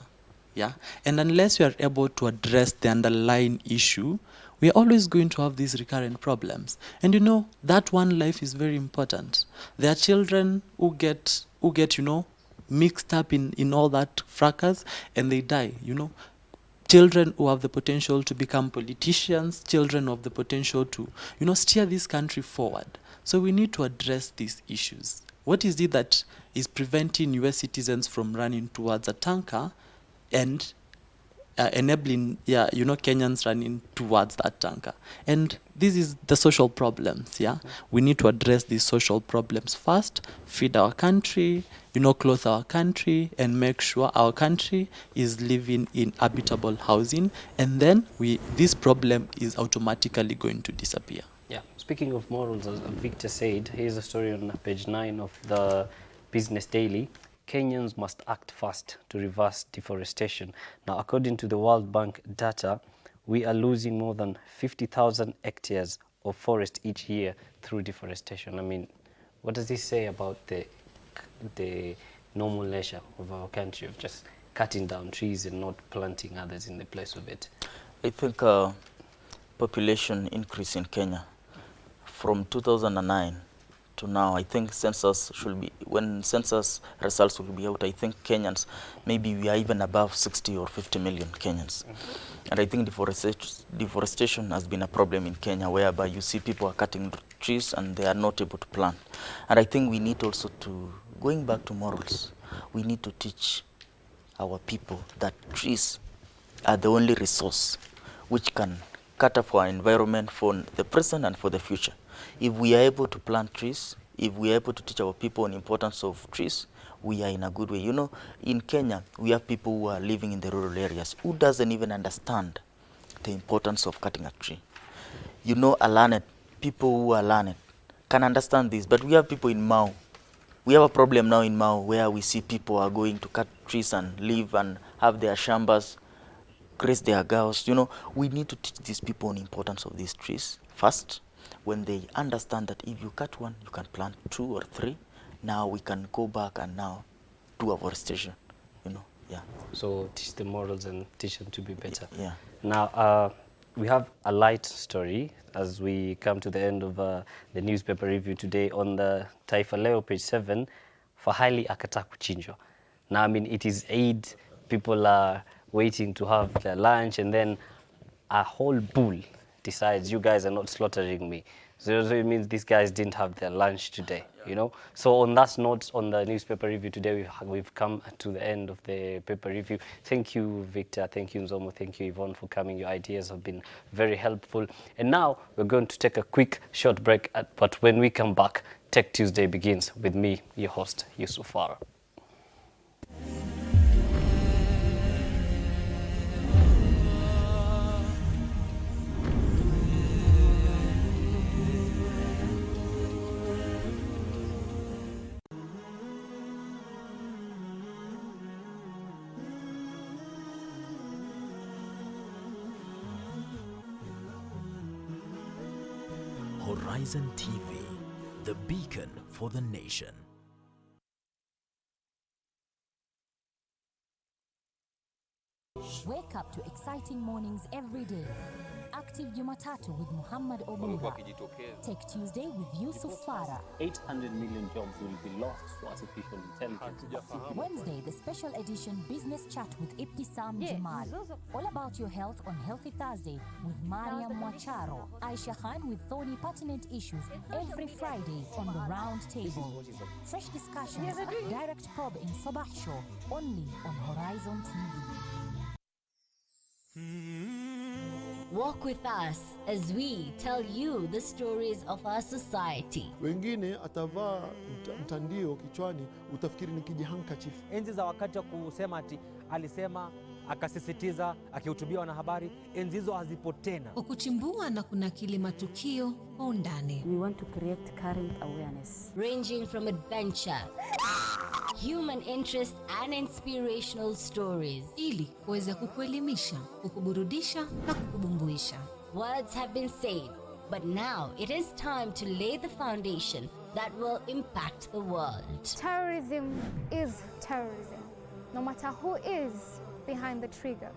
Yeah, and unless we are able to address the underlying issue, we are always going to have these recurrent problems. And you know, that one life is very important. There are children who get mixed up in all that fracas and they die, you know. Children who have the potential to become politicians, children who have the potential to, steer this country forward. So we need to address these issues. What is it that is preventing US citizens from running towards a tanker and enabling Kenyans running towards that tanker? And this is the social problems. We need to address these social problems first, feed our country, clothe our country, and make sure our country is living in habitable housing, and then this problem is automatically going to disappear. Yeah, speaking of morals, as Victor said, here's a story on page 9 of the Business Daily. Kenyans must act fast to reverse deforestation. Now, according to the World Bank data, we are losing more than 50,000 hectares of forest each year through deforestation. I mean, what does this say about the normal nature of our country of just cutting down trees and not planting others in the place of it? I think population increase in Kenya from 2009 to now. I think when census results will be out, I think Kenyans, maybe we are even above 60 or 50 million Kenyans. And I think deforestation has been a problem in Kenya, whereby you see people are cutting trees and they are not able to plant. And I think we need also to, going back to morals, we need to teach our people that trees are the only resource which can cater for our environment for the present and for the future. If we are able to plant trees, if we are able to teach our people the importance of trees, we are in a good way. You know, in Kenya, we have people who are living in the rural areas who doesn't even understand the importance of cutting a tree. You know, people who are learned can understand this, but we have people in Mau. We have a problem now in Mau where we see people are going to cut trees and live and have their shambas, graze their cows. You know, we need to teach these people the importance of these trees first. When they understand that if you cut one, you can plant 2 or 3. Now we can go back and now do afforestation, So teach the morals and teach them to be better. Yeah. Now, we have a light story as we come to the end of the newspaper review today on the Taifa Leo, page 7, Fahali akata kuchinjwa. Now, I mean, it is Eid. People are waiting to have their lunch, and then a whole bull decides, you guys are not slaughtering me. So it means these guys didn't have their lunch today, you know. So on that note, on the newspaper review today, we've come to the end of the paper review. Thank you, Victor. Thank you, Nzomo. Thank you, Yvonne, for coming. Your ideas have been very helpful. And now we're going to take a quick short break. But when we come back, Tech Tuesday begins with me, your host, Yusuf Farah. Horizon TV, the beacon for the nation. Wake up to exciting mornings every day. Active Jumatatu with Muhammad Obura. Tech Tuesday with Yusuf Farah. 800 million jobs will be lost to artificial intelligence. Wednesday, the special edition Business Chat with Ibtisam Jamal. All about your health on Healthy Thursday with Mariam Mwacharo. Aisha Khan with thorny pertinent issues every Friday on the round table. Fresh discussions, direct probe in Sabah Show, only on Horizon TV. Walk with us as we tell you the stories of our society. Wengine atavaa mtandio kichwani utafikiri ni kijihandkerchief. Enzi za wakati wa kusema ati alisema akasisitiza akihutubia wanahabari, enzi hizo hazipo tena. Kuchimbua na kunakili matukio kwa undani. We want to create current awareness ranging from adventure, human interest and inspirational stories, ili kuweza kukuelimisha, kukuburudisha na kukubumbuisha. Words have been said, but now it is time to lay the foundation that will impact the world. Terrorism is terrorism, no matter who is behind the trigger.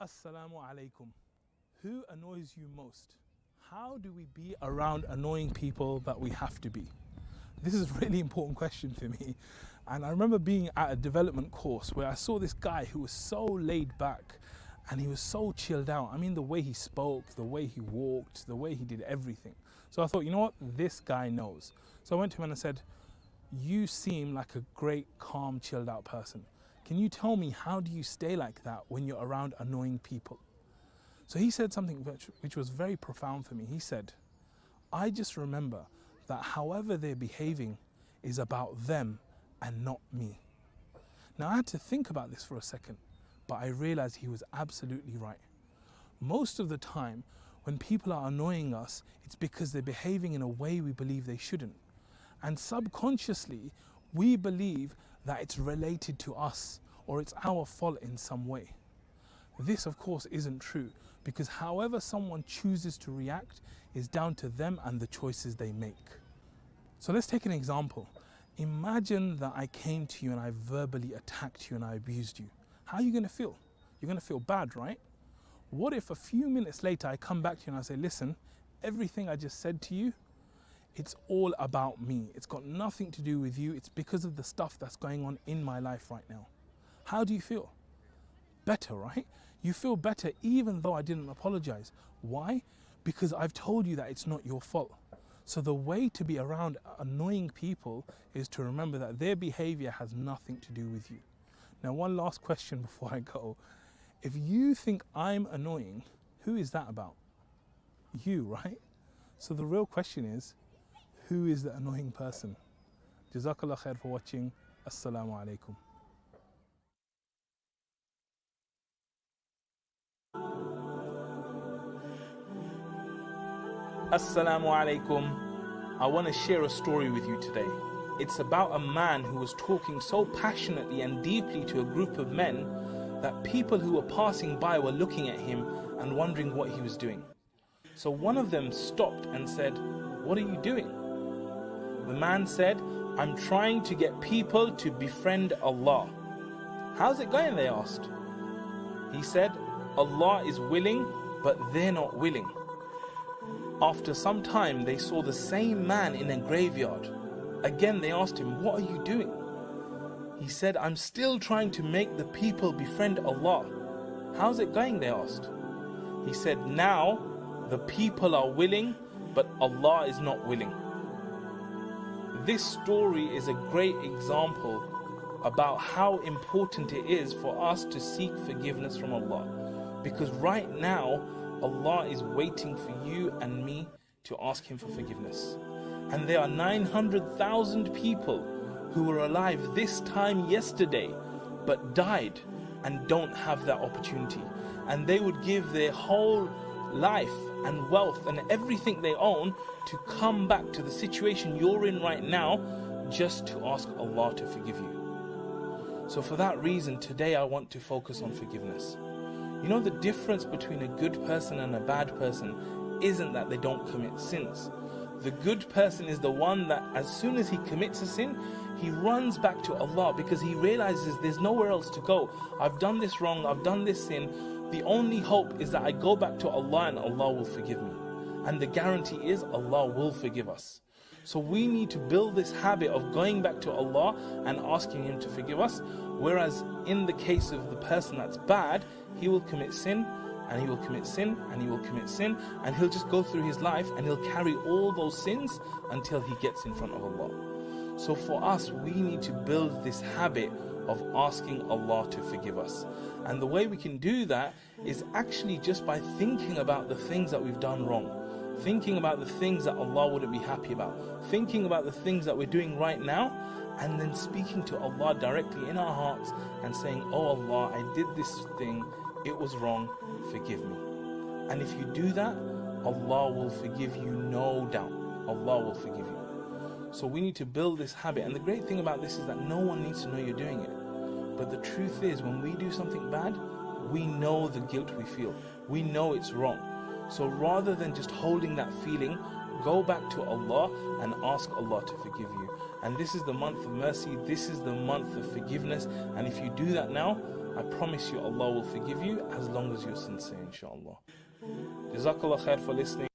Assalamu alaikum. Who annoys you most? How do we be around annoying people that we have to be? This is a really important question for me. And I remember being at a development course where I saw this guy who was so laid back and he was so chilled out. I mean, the way he spoke, the way he walked, the way he did everything. So I thought, you know what? This guy knows. So I went to him and I said, you seem like a great, calm, chilled out person. Can you tell me, how do you stay like that when you're around annoying people? So he said something which was very profound for me. He said, I just remember that however they're behaving is about them and not me. Now I had to think about this for a second, but I realized he was absolutely right. Most of the time, when people are annoying us, it's because they're behaving in a way we believe they shouldn't. And subconsciously, we believe that it's related to us or it's our fault in some way. This, of course, isn't true, because however someone chooses to react is down to them and the choices they make. So let's take an example. Imagine that I came to you and I verbally attacked you and I abused you. How are you going to feel? You're going to feel bad, right? What if a few minutes later I come back to you and I say, listen, everything I just said to you, it's all about me. It's got nothing to do with you. It's because of the stuff that's going on in my life right now. How do you feel? Better, right? You feel better even though I didn't apologize. Why? Because I've told you that it's not your fault. So the way to be around annoying people is to remember that their behavior has nothing to do with you. Now, one last question before I go. If you think I'm annoying, who is that about? You, right? So the real question is, who is the annoying person? Jazakallah khair for watching. Assalamu alaikum. Assalamu alaikum. I want to share a story with you today. It's about a man who was talking so passionately and deeply to a group of men that people who were passing by were looking at him and wondering what he was doing. So one of them stopped and said, "What are you doing?" The man said, "I'm trying to get people to befriend Allah." "How's it going?" they asked. He said, "Allah is willing, but they're not willing." After some time, they saw the same man in a graveyard. Again, they asked him, "What are you doing?" He said, "I'm still trying to make the people befriend Allah." How's it going, they asked. He said, now the people are willing, but Allah is not willing. This story is a great example about how important it is for us to seek forgiveness from Allah. Because right now, Allah is waiting for you and me to ask Him for forgiveness. And there are 900,000 people who were alive this time yesterday, but died and don't have that opportunity. And they would give their whole life and wealth and everything they own to come back to the situation you're in right now, just to ask Allah to forgive you. So for that reason, today I want to focus on forgiveness. You know, the difference between a good person and a bad person isn't that they don't commit sins. The good person is the one that as soon as he commits a sin, he runs back to Allah because he realizes there's nowhere else to go. I've done this wrong, I've done this sin. The only hope is that I go back to Allah and Allah will forgive me. And the guarantee is Allah will forgive us. So we need to build this habit of going back to Allah and asking Him to forgive us. Whereas in the case of the person that's bad, he will commit sin, and he will commit sin, and he will commit sin, and he'll just go through his life and he'll carry all those sins until he gets in front of Allah. So for us, we need to build this habit of asking Allah to forgive us. And the way we can do that is actually just by thinking about the things that we've done wrong, thinking about the things that Allah wouldn't be happy about, thinking about the things that we're doing right now, and then speaking to Allah directly in our hearts and saying, oh Allah, I did this thing, it was wrong, forgive me. And if you do that, Allah will forgive you, no doubt. Allah will forgive you. So we need to build this habit. And the great thing about this is that no one needs to know you're doing it. But the truth is, when we do something bad, we know the guilt we feel. We know it's wrong. So rather than just holding that feeling, go back to Allah and ask Allah to forgive you. And this is the month of mercy. This is the month of forgiveness. And if you do that now, I promise you Allah will forgive you as long as you're sincere, inshallah. Jazakallah khair for listening.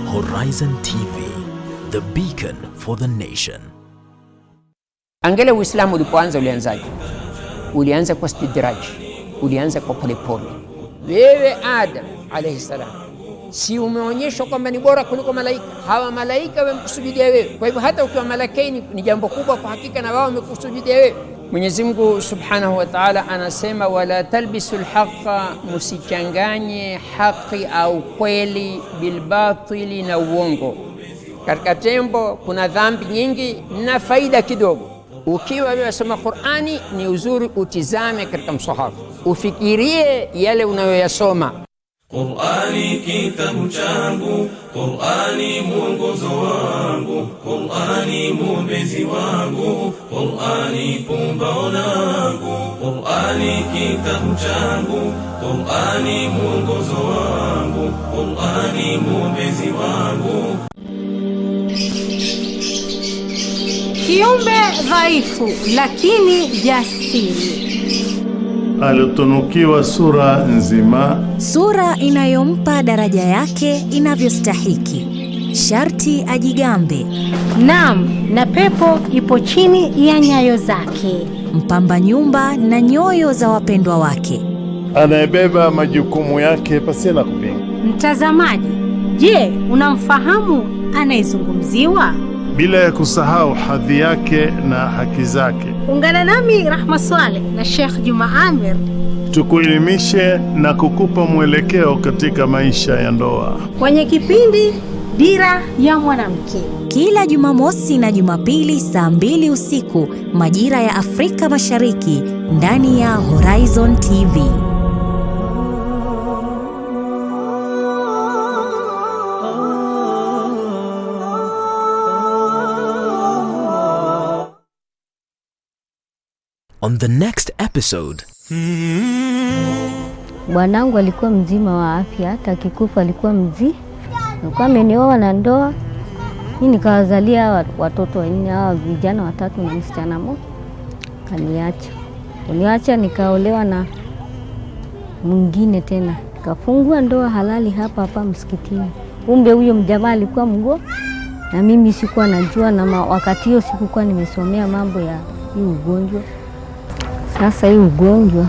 Horizon TV, the beacon for the nation. Angalia Uislamu ulipoanza ulianzaje? Ulianza kwa istidraj, ulianza kwa polepole. Wewe Adam alayhi salam, si umeonyeshwa kwamba ni bora kuliko malaika? Hawa malaika wamekusujudia wewe. Kwa hivyo hata ukiwa malakaini ni jambo kubwa kwa hakika, na wao wamekusujudia wewe. Mwenyezi Mungu Subhanahu wa Ta'ala anasema, wala talbisul haqqa, musichanganye haki au kweli bilbatili, na uongo. Katika tembo kuna dhambi nyingi na faida kidogo. Ukiwa unasoma Qur'ani, ni uzuri utizame katika msahafu, ufikirie yale unayoyasoma. Qur'ani kitabu changu, Qur'ani mwongozo wangu, Qur'ani mwombezi wangu, Qur'ani pumbao langu. Qur'ani kitabu changu, Qur'ani mwongozo wangu, Qur'ani mwombezi wangu. Kiumbe dhaifu lakini jasiri, alitunukiwa sura nzima, sura inayompa daraja yake inavyostahiki. Sharti ajigambe. Naam, na pepo ipo chini ya nyayo zake. Mpamba nyumba na nyoyo za wapendwa wake. anayebeba majukumu yake pasina kupinga. Mtazamaji, je, unamfahamu anayezungumziwa? Bila ya kusahau hadhi yake na haki zake. Ungana nami Rahma Swaleh na Sheikh Juma Amir, tukuelimishe na kukupa mwelekeo katika maisha ya ndoa kwenye kipindi Dira ya Mwanamke, kila Jumamosi na Jumapili saa 2 usiku majira ya Afrika Mashariki, ndani ya Horizon TV. On the next episode. Bwanangu alikuwa mzima wa afya, hata akikufa alikuwa mzima. Alikuwa amenioa na ndoa. Mimi nikawazalia watoto wanne, hawa vijana 3 na msichana mmoja. Kaniacha. Nikaolewa na mwingine tena. Kafungua ndoa halali hapa hapa msikitini. Kumbe huyo mjamaa alikuwa mgo na mimi sikuwa najua, na wakati hiyo sikuwa nimesomea mambo ya hii ugonjwa. Sasa hii ugonjwa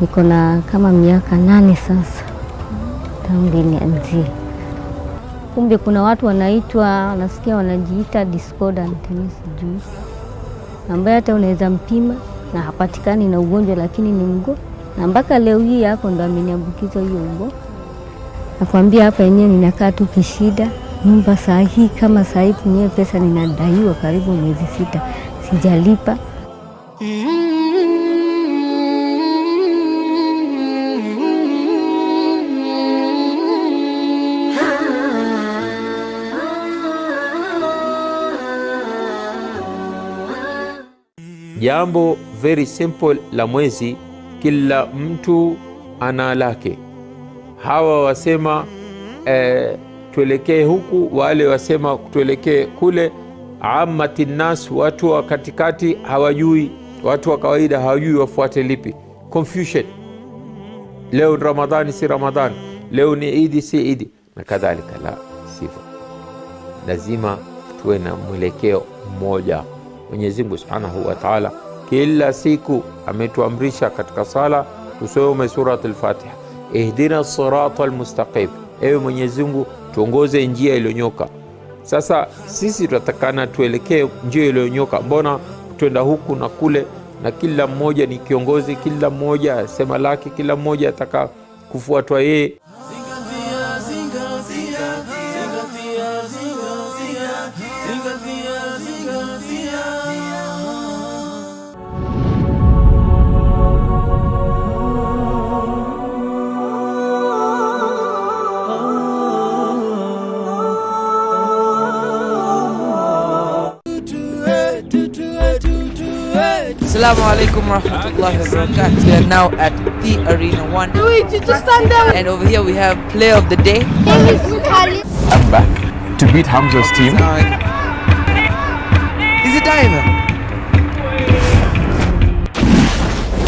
niko na kama miaka 8 sasa tangu nianzie. Kumbe kuna watu wanaitwa, nasikia wanajiita discordant, sijui, ambaye hata unaweza mpima na hapatikani na ugonjwa lakini ni mgo, na mpaka leo hii yako ndo ameniambukiza hiyo ugonjwa. Nakwambia hapa yenyewe ninakaa tu kishida. Nyumba saa hii kama saa hii kunyewe pesa ninadaiwa karibu miezi 6 sijalipa. Jambo very simple la mwezi, kila mtu ana lake. Hawa wasema tuelekee huku, wale wasema tuelekee kule. Amati nas, watu wa katikati hawajui, watu wa kawaida hawajui wafuate lipi. Confusion. Leo Ramadhani si Ramadhani, leo ni Idi si Idi, na kadhalika. La, sivyo. Lazima tuwe na mwelekeo mmoja. Mwenyezi Mungu Subhanahu wa Ta'ala kila siku ametuamrisha katika sala tusome surat al-Fatiha, ihdina as-sirata al-mustaqim. Ewe Mwenyezi Mungu, tuongoze njia iliyonyoka. Sasa sisi tunatakana tuelekee njia iliyonyoka. Mbona twenda huku na kule, na kila mmoja ni kiongozi, kila mmoja sema lake, kila mmoja ataka kufuatwa yeye. Assalamu alaikum warahmatullahi wabarakatuh. We are now at the Arena 1. Luigi, just stand there. And over here we have player of the day. I'm back to beat Hamza's team. Is it diamond?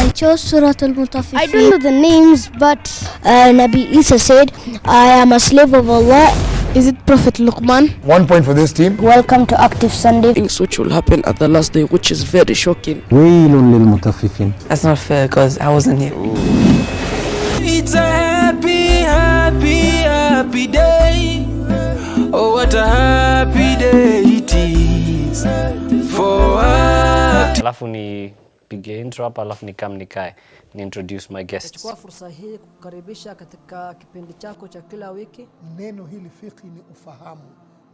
I chose Surah Al-Mutaffifin. I don't know the names, but Nabi Isa said, I am a slave of Allah. Is it Prophet Luqman? 1 point for this team. Welcome to Active Sunday. Things which will happen at the last day, which is very shocking. Wailun lil mutaffifin. That's not fair because I wasn't here. It's a happy, happy, happy day. Oh, what a happy day it is for us. Alafu ni pige intro hapa, alafu ni kam nikae ni introduce my guests. Chukua fursa hii kukaribisha katika kipindi chako cha kila wiki. Neno hili fiqh ni ufahamu,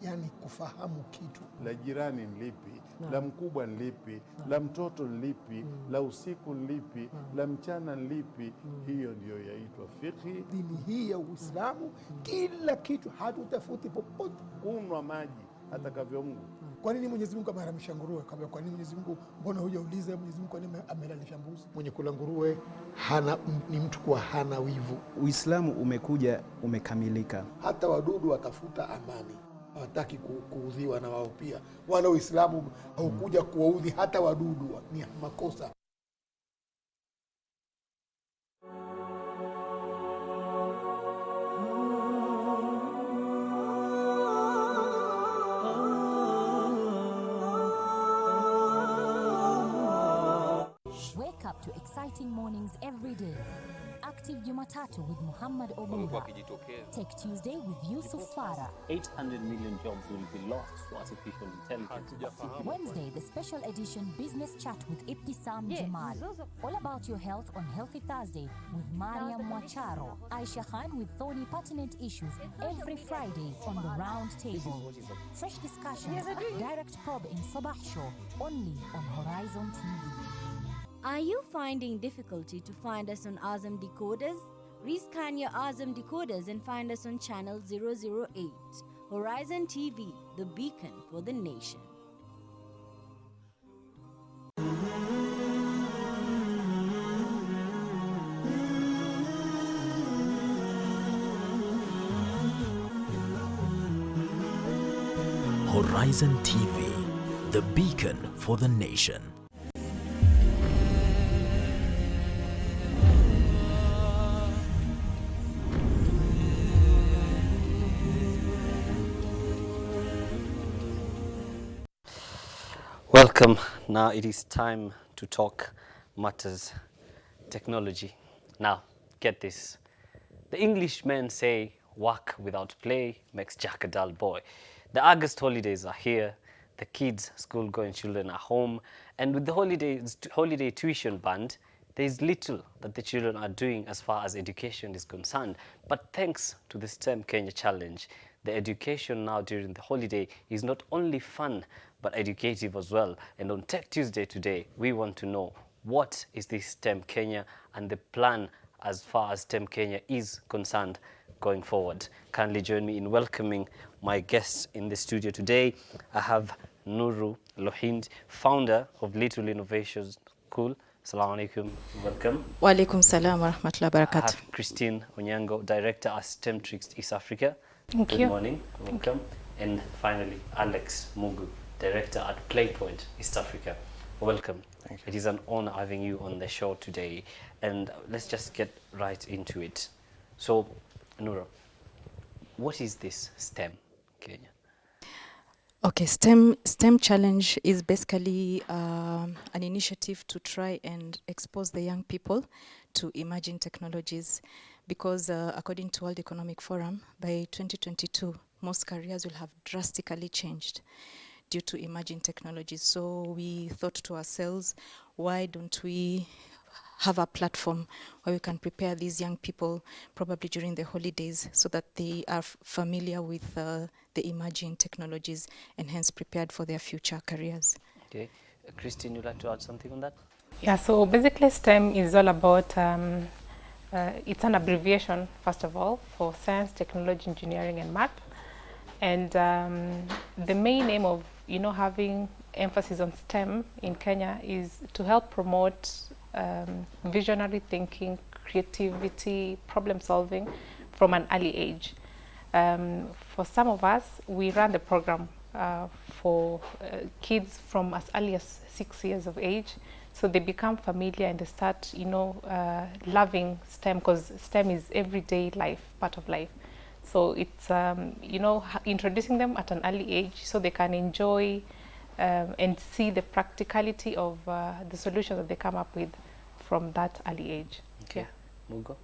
yani kufahamu kitu. La jirani ni lipi, la mkubwa ni lipi, la mtoto ni lipi, la usiku ni lipi, la mchana ni lipi. Hiyo ndio yaitwa fiqh. Dini hii ya Uislamu kila kitu, hatutafuti popote. Kunywa maji atakavyo Mungu. Kwa nini Mwenyezi Mungu ameharamisha nguruwe? Kwa nini Mwenyezi Mungu, mbona hujauliza Mwenyezi Mungu kwa nini amelalisha mbuzi? Mwenye kula nguruwe ni mtu kwa hana wivu. Uislamu umekuja umekamilika. Hata wadudu watafuta amani, hawataki kuudhiwa na wao pia. Wala Uislamu haukuja kuwaudhi hata wadudu, ni makosa. Wake up to exciting mornings every day. Active Jumatatu with Muhammad Obunga. Tech Tuesday with Yusuf Farah. 800 million jobs will be lost to artificial intelligence. Wednesday, the special edition Business Chat with S.T.E.M Jamal. All about your health on Healthy Thursday with Mariam Mwacharo. Aisha Khan with thorny pertinent issues every Friday on the round table. Fresh discussions, direct probe in Sabah Show, only on Horizon TV. Are you finding difficulty to find us on Azam decoders? Rescan your Azam decoders and find us on channel 008. Horizon TV, the beacon for the nation. Horizon TV, the beacon for the nation. Welcome. Now it is time to talk matters technology. Now, get this. The Englishmen say work without play makes Jack a dull boy. The August holidays are here. The kids, school-going children are home. And with the holiday tuition band, there is little that the children are doing as far as education is concerned. But thanks to the S.T.E.M Kenya challenge, the education now during the holiday is not only fun, but educative as well. And on Tech Tuesday today, we want to know what is this S.T.E.M Kenya and the plan as far as S.T.E.M Kenya is concerned going forward. Kindly join me in welcoming my guests in the studio today. I have Nuru Lohind, founder of Little Innovations School. Assalamu alaikum, welcome. Wa alaikum salam wa rahmatullahi wa barakatuh. I have Christine Onyango, director at S.T.E.M Tricks East Africa. Thank Good you. morning, welcome. And finally, Alex Mugu, director at Playpoint East Africa. Welcome. It is an honor having you on the show today. And let's just get right into it. So, Nura, what is this S.T.E.M Kenya? Okay, STEM Challenge is basically an initiative to try and expose the young people to emerging technologies, because according to World Economic Forum, by 2022, most careers will have drastically changed due to emerging technologies. So we thought to ourselves, why don't we have a platform where we can prepare these young people probably during the holidays so that they are familiar with the emerging technologies and hence prepared for their future careers. Okay. Christine, you'd like to add something on that? Yeah, so basically STEM is all about, it's an abbreviation, first of all, for science, technology, engineering, and math. And the main aim of, having emphasis on STEM in Kenya is to help promote visionary thinking, creativity, problem solving from an early age. For some of us, we run the program for kids from as early as 6 years of age, so they become familiar and they start, loving STEM, because STEM is everyday life, part of life. So it's, introducing them at an early age so they can enjoy and see the practicality of the solutions that they come up with from that early age. Okay. Yeah. Mugo?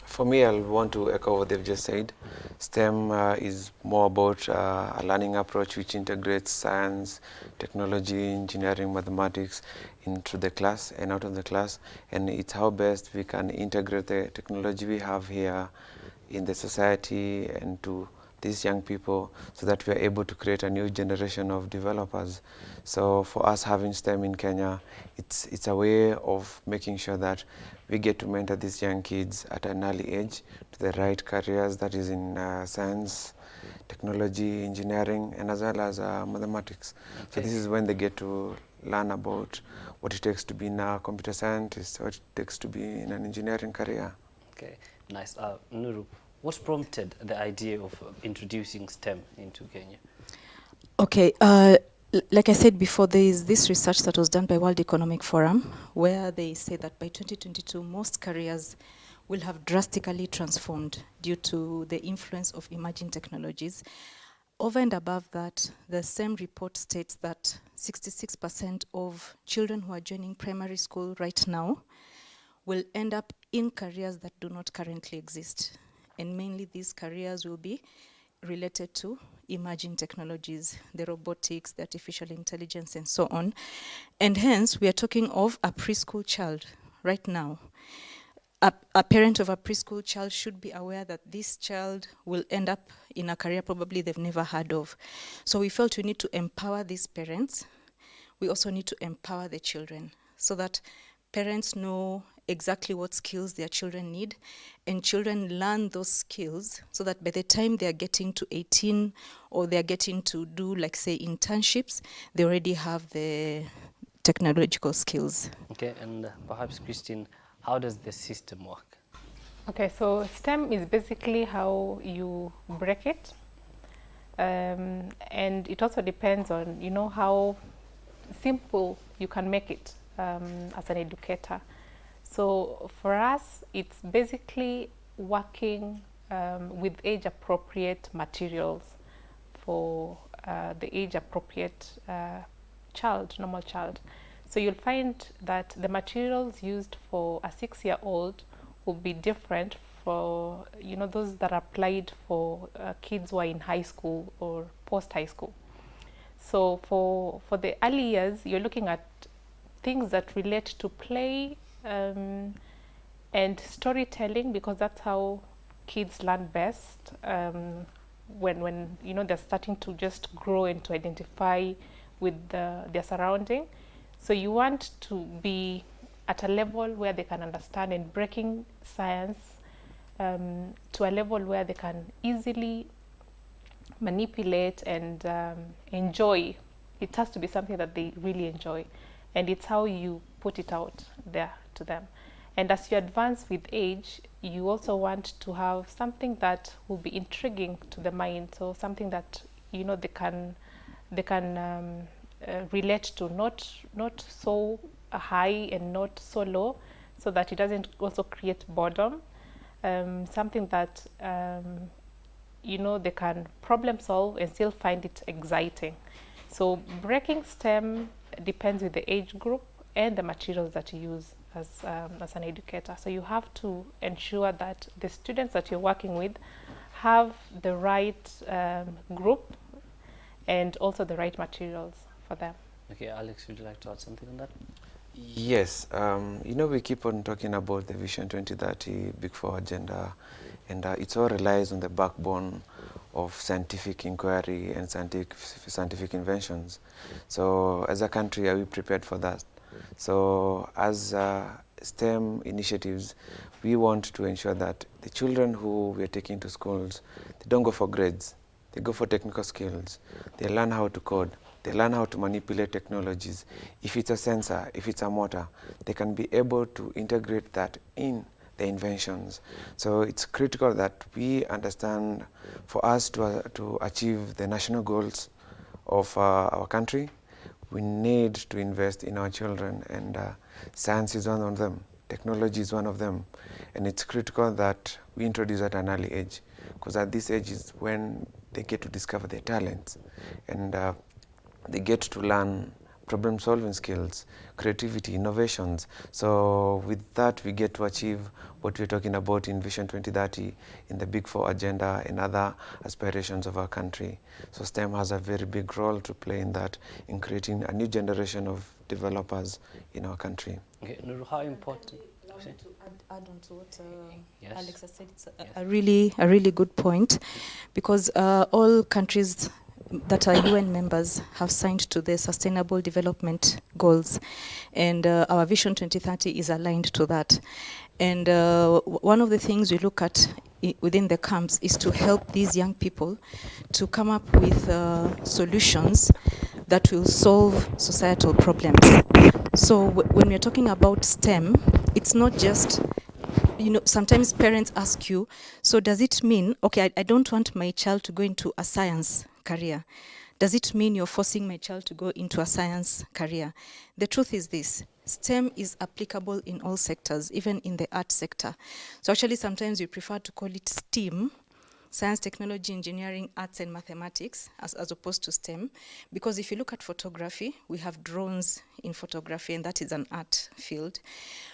For me, I'll want to echo what they've just said. STEM is more about a learning approach which integrates science, technology, engineering, mathematics into the class and out of the class. And it's how best we can integrate the technology we have here in the society and to these young people so that we are able to create a new generation of developers. So for us having STEM in Kenya, it's a way of making sure that we get to mentor these young kids at an early age to the right careers, that is in science, technology, engineering, and as well as mathematics. Okay. So this is when they get to learn about what it takes to be a computer scientist, what it takes to be in an engineering career. Okay, nice. Nuru, what prompted the idea of introducing STEM into Kenya? Okay, like I said before, there is this research that was done by World Economic Forum where they say that by 2022, most careers will have drastically transformed due to the influence of emerging technologies. Over and above that, the same report states that 66% of children who are joining primary school right now will end up in careers that do not currently exist. And mainly these careers will be related to emerging technologies, the robotics, the artificial intelligence, and so on. And hence, we are talking of a preschool child right now. A parent of a preschool child should be aware that this child will end up in a career probably they've never heard of. So we felt we need to empower these parents. We also need to empower the children so that parents know exactly what skills their children need, and children learn those skills so that by the time they are getting to 18 or they are getting to do, like, say, internships, they already have the technological skills. Okay, and perhaps, Christine, how does the system work? Okay, so STEM is basically how you break it. And it also depends on, how simple you can make it as an educator. So for us, it's basically working with age-appropriate materials for the age-appropriate normal child. So you'll find that the materials used for a 6-year-old will be different for, you know, those that are applied for kids who are in high school or post-high school. So for the early years, you're looking at things that relate to play and storytelling, because that's how kids learn best when you know, they're starting to just grow and to identify with their surrounding. So you want to be at a level where they can understand and breaking science to a level where they can easily manipulate and enjoy. It has to be something that they really enjoy, and it's how you put it out there to them. And as you advance with age, you also want to have something that will be intriguing to the mind, so something that, you know, they can relate to, not so high and not so low, so that it doesn't also create boredom. Something that you know, they can problem solve and still find it exciting. So breaking STEM depends with the age group and the materials that you use as an educator. So you have to ensure that the students that you're working with have the right group and also the right materials for them. Okay, Alex, would you like to add something on that? Yes, you know, we keep on talking about the Vision 2030 Big Four agenda, and it all relies on the backbone of scientific inquiry and scientific inventions. So as a country, are we prepared for that? So as STEM initiatives, we want to ensure that the children who we are taking to schools, they don't go for grades, they go for technical skills, they learn how to code, they learn how to manipulate technologies. If it's a sensor, if it's a motor, they can be able to integrate that in the inventions. So it's critical that we understand, for us to achieve the national goals of our country, we need to invest in our children, and science is one of them, technology is one of them, and it's critical that we introduce at an early age, because at this age is when they get to discover their talents, and they get to learn problem-solving skills, creativity, innovations. So with that, we get to achieve what we're talking about in Vision 2030, in the Big Four agenda and other aspirations of our country. So STEM has a very big role to play in that, in creating a new generation of developers in our country. Okay, Nuru, how important? To add on to what Yes. Alex has said, it's a really good point, because all countries that are UN members have signed to the Sustainable Development Goals, and our Vision 2030 is aligned to that. And one of the things we look at within the camps is to help these young people to come up with solutions that will solve societal problems. So when we're talking about STEM, it's not just, you know, sometimes parents ask you, so does it mean, okay, I don't want my child to go into a science career. Does it mean you're forcing my child to go into a science career? The truth is this: STEM is applicable in all sectors, even in the art sector. So actually sometimes we prefer to call it STEAM, science, technology, engineering, arts and mathematics, as opposed to STEM. Because if you look at photography, we have drones in photography, and that is an art field.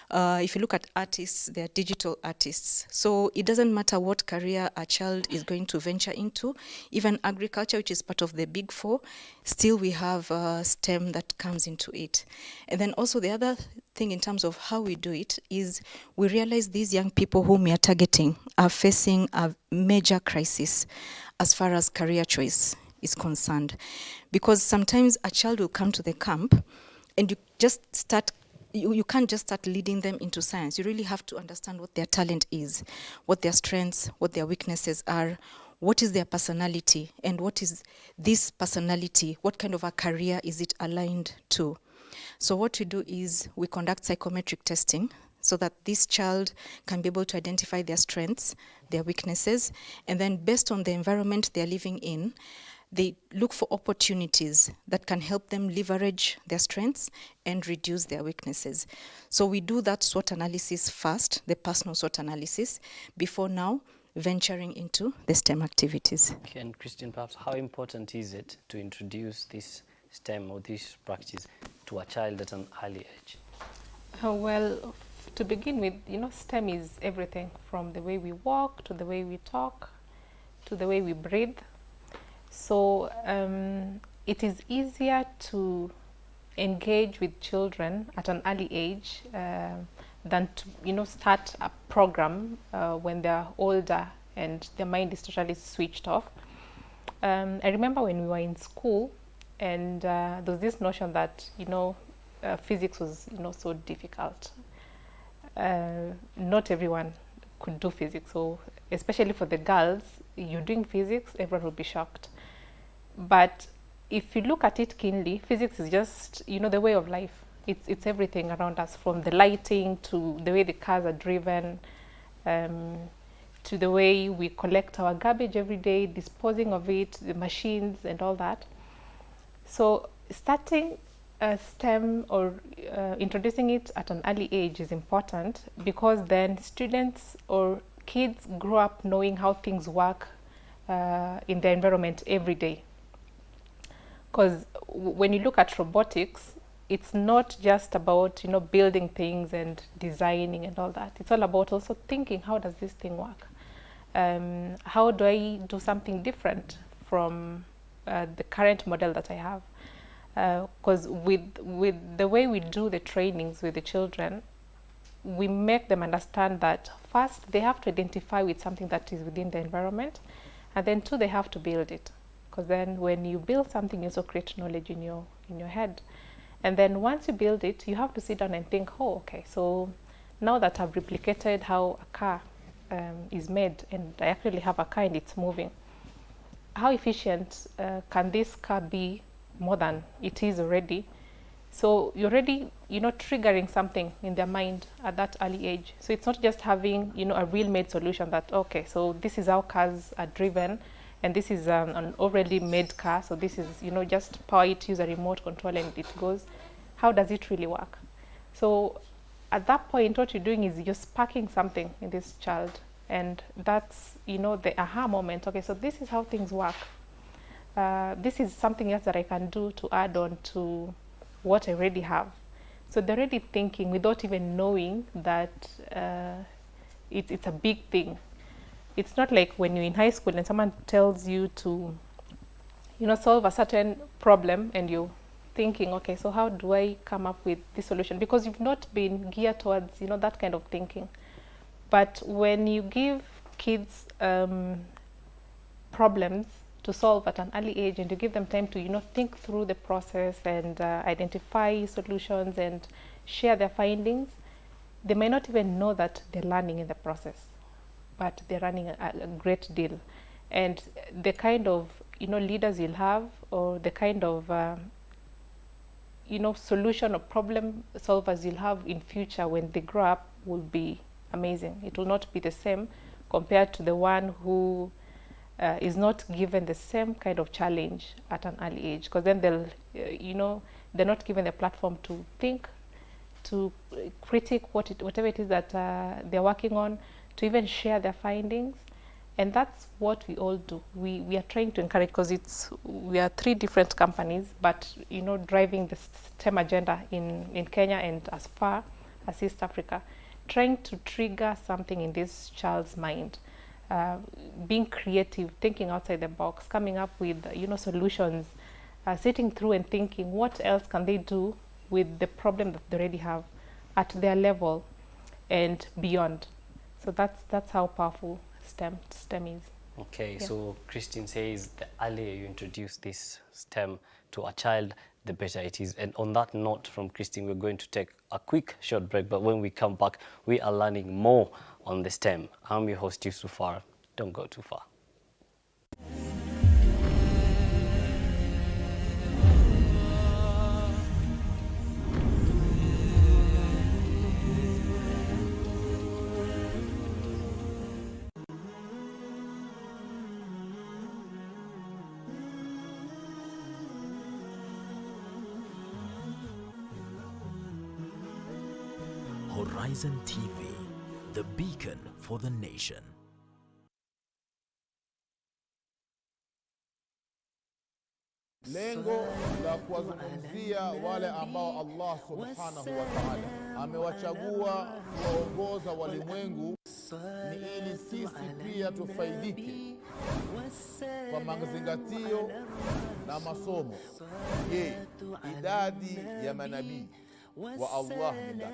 If you look at artists, they are digital artists. So it doesn't matter what career a child is going to venture into, even agriculture, which is part of the Big Four, still we have STEM that comes into it. And then also the other thing in terms of how we do it is we realize these young people whom we are targeting are facing a major crisis as far as career choice is concerned. Because sometimes a child will come to the camp and you can't just start leading them into science. You really have to understand what their talent is, what their strengths, what their weaknesses are, what is their personality, and what is this personality, what kind of a career is it aligned to. So what we do is we conduct psychometric testing so that this child can be able to identify their strengths, their weaknesses, and then based on the environment they're living in, they look for opportunities that can help them leverage their strengths and reduce their weaknesses. So we do that SWOT analysis first, the personal SWOT analysis, before now venturing into the STEM activities. Okay, and Christine, perhaps how important is it to introduce this STEM or this practice to a child at an early age? Well, to begin with, STEM is everything from the way we walk to the way we talk to the way we breathe. So it is easier to engage with children at an early age than to start a program when they're older and their mind is totally switched off. I remember when we were in school, and there was this notion that physics was so difficult. Not everyone could do physics, so especially for the girls, you're doing physics, everyone will be shocked. But if you look at it keenly, physics is just the way of life. It's everything around us, from the lighting to the way the cars are driven, to the way we collect our garbage every day, disposing of it, the machines and all that. So starting STEM or introducing it at an early age is important, because then students or kids grow up knowing how things work in the environment every day. Because when you look at robotics, it's not just about building things and designing and all that. It's all about also thinking, how does this thing work? How do I do something different from the current model that I have? Because with the way we do the trainings with the children, we make them understand that first they have to identify with something that is within the environment, and then two, they have to build it. Because then when you build something, you also create knowledge in your head. And then once you build it, you have to sit down and think, oh, okay, so now that I've replicated how a car is made, and I actually have a car and it's moving, how efficient can this car be more than it is already? So you're already triggering something in their mind at that early age. So it's not just having a real made solution that, okay, so this is how cars are driven, and this is an already made car, so this is just power it, use a remote control and it goes. How does it really work? So at that point, what you're doing is you're sparking something in this child, and that's the aha moment. Okay, so this is how things work. This is something else that I can do to add on to what I already have. So they're already thinking without even knowing that it's a big thing. It's not like when you're in high school and someone tells you to solve a certain problem and you're thinking, okay, so how do I come up with this solution? Because you've not been geared towards that kind of thinking. But when you give kids problems to solve at an early age, and you give them time to think through the process and identify solutions and share their findings, they may not even know that they're learning in the process, but they're learning a great deal. And the kind of leaders you'll have, or the kind of solution or problem solvers you'll have in future when they grow up will be amazing. It will not be the same compared to the one who is not given the same kind of challenge at an early age, because then they'll, they're not given the platform to think, to critique whatever it is that they're working on, to even share their findings. And that's what we all do. We are trying to encourage, because we are 3 different companies, but driving the STEM agenda in Kenya and as far as East Africa, trying to trigger something in this child's mind. Being creative, thinking outside the box, coming up with solutions, sitting through and thinking what else can they do with the problem that they already have at their level and beyond. So that's how powerful STEM is. Okay, yeah. So Christine says the earlier you introduce this STEM to a child, the better it is. And on that note from Christine, we're going to take a quick short break, but when we come back, we are learning more on the STEM. I'm your host, Yusufar. Don't go too far. Horizon TV, the beacon for the nation. Lengo la kuwazungumzia wale ambao Allah subhanahu wa ta'ala amewachagua kuwaongoza walimwengu ni ili sisi pia tufaidike kwa mazingatio na masomo. Je, idadi ya manabii wa Allah ni ngapi?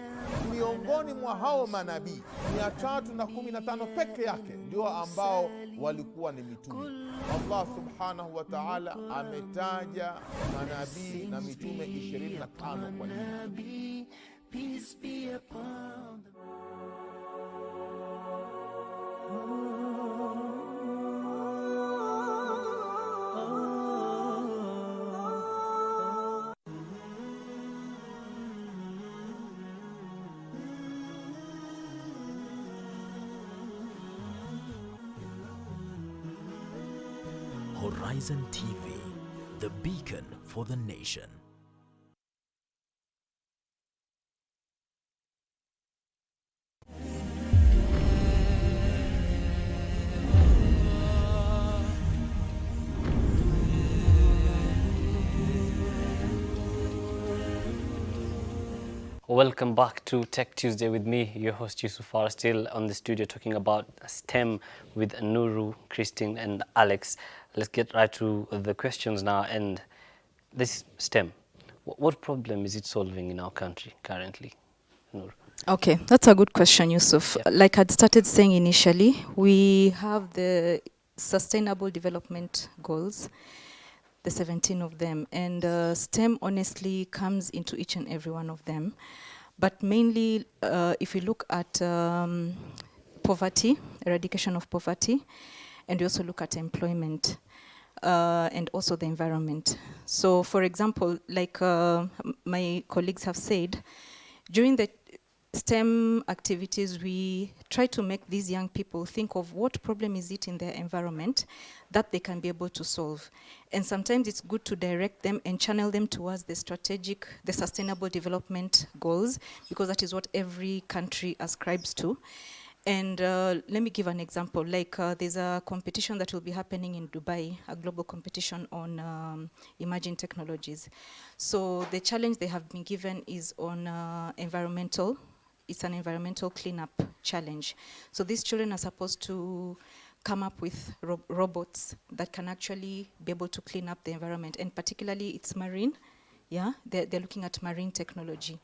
Miongoni mwa hao manabii 315 peke yake ndio ambao walikuwa ni mitume. Allah subhanahu wa ta'ala ametaja manabii na mitume 25 kwa jina. Peace be upon them. Horizon TV, the beacon for the nation. Welcome back to Tech Tuesday with me, your host Yusufar, still on the studio talking about STEM with Nuru, Christine and Alex. Let's get right to the questions now. And this STEM, what problem is it solving in our country currently, Nuru? Okay, that's a good question, Yusuf. Yeah. Like I'd started saying initially, we have the Sustainable Development Goals, the 17 of them, and STEM honestly comes into each and every one of them. But mainly, if we look at poverty, eradication of poverty, and we also look at employment, and also the environment. So for example, like my colleagues have said, during the STEM activities, we try to make these young people think of what problem is it in their environment that they can be able to solve. And sometimes it's good to direct them and channel them towards the sustainable development goals, because that is what every country ascribes to. And let me give an example. Like there's a competition that will be happening in Dubai, a global competition on emerging technologies. So the challenge they have been given is on environmental. It's an environmental cleanup challenge. So these children are supposed to come up with robots that can actually be able to clean up the environment, and particularly it's marine. Yeah, they're looking at marine technology.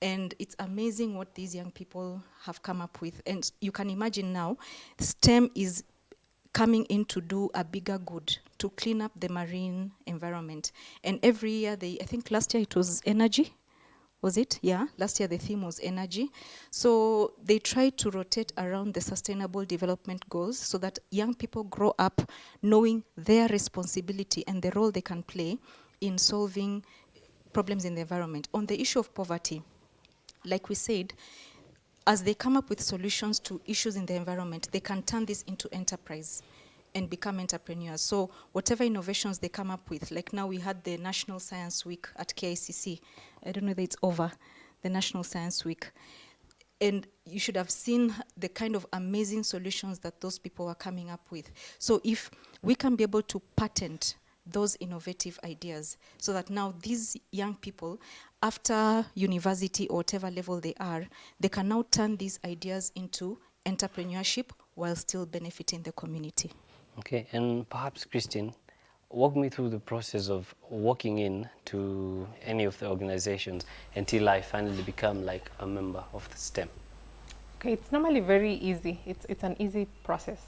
And it's amazing what these young people have come up with. And you can imagine now, STEM is coming in to do a bigger good, to clean up the marine environment. And every year, I think last year it was energy. Was it? Yeah, last year the theme was energy. So they try to rotate around the sustainable development goals so that young people grow up knowing their responsibility and the role they can play in solving problems in the environment. On the issue of poverty, like we said, as they come up with solutions to issues in the environment, they can turn this into enterprise and become entrepreneurs. So whatever innovations they come up with, like now we had the National Science Week at KICC. I don't know that it's over, the National Science Week. And you should have seen the kind of amazing solutions that those people were coming up with. So if we can be able to patent those innovative ideas, so that now these young people, after university or whatever level they are, they can now turn these ideas into entrepreneurship while still benefiting the community. Okay, and perhaps Christine, walk me through the process of walking in to any of the organizations until I finally become like a member of the STEM. Okay, it's normally very easy. It's an easy process.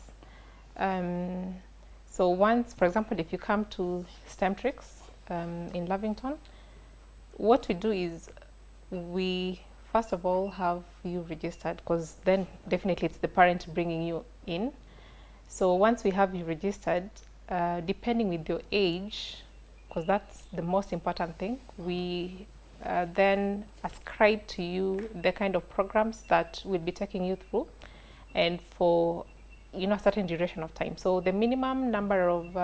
So once, for example, if you come to STEM Tricks in Lavington, what we do is we first of all have you registered, because then definitely it's the parent bringing you in. So once we have you registered, depending with your age, because that's the most important thing, we then ascribe to you the kind of programs that we'll be taking you through, and for a certain duration of time. So the minimum number of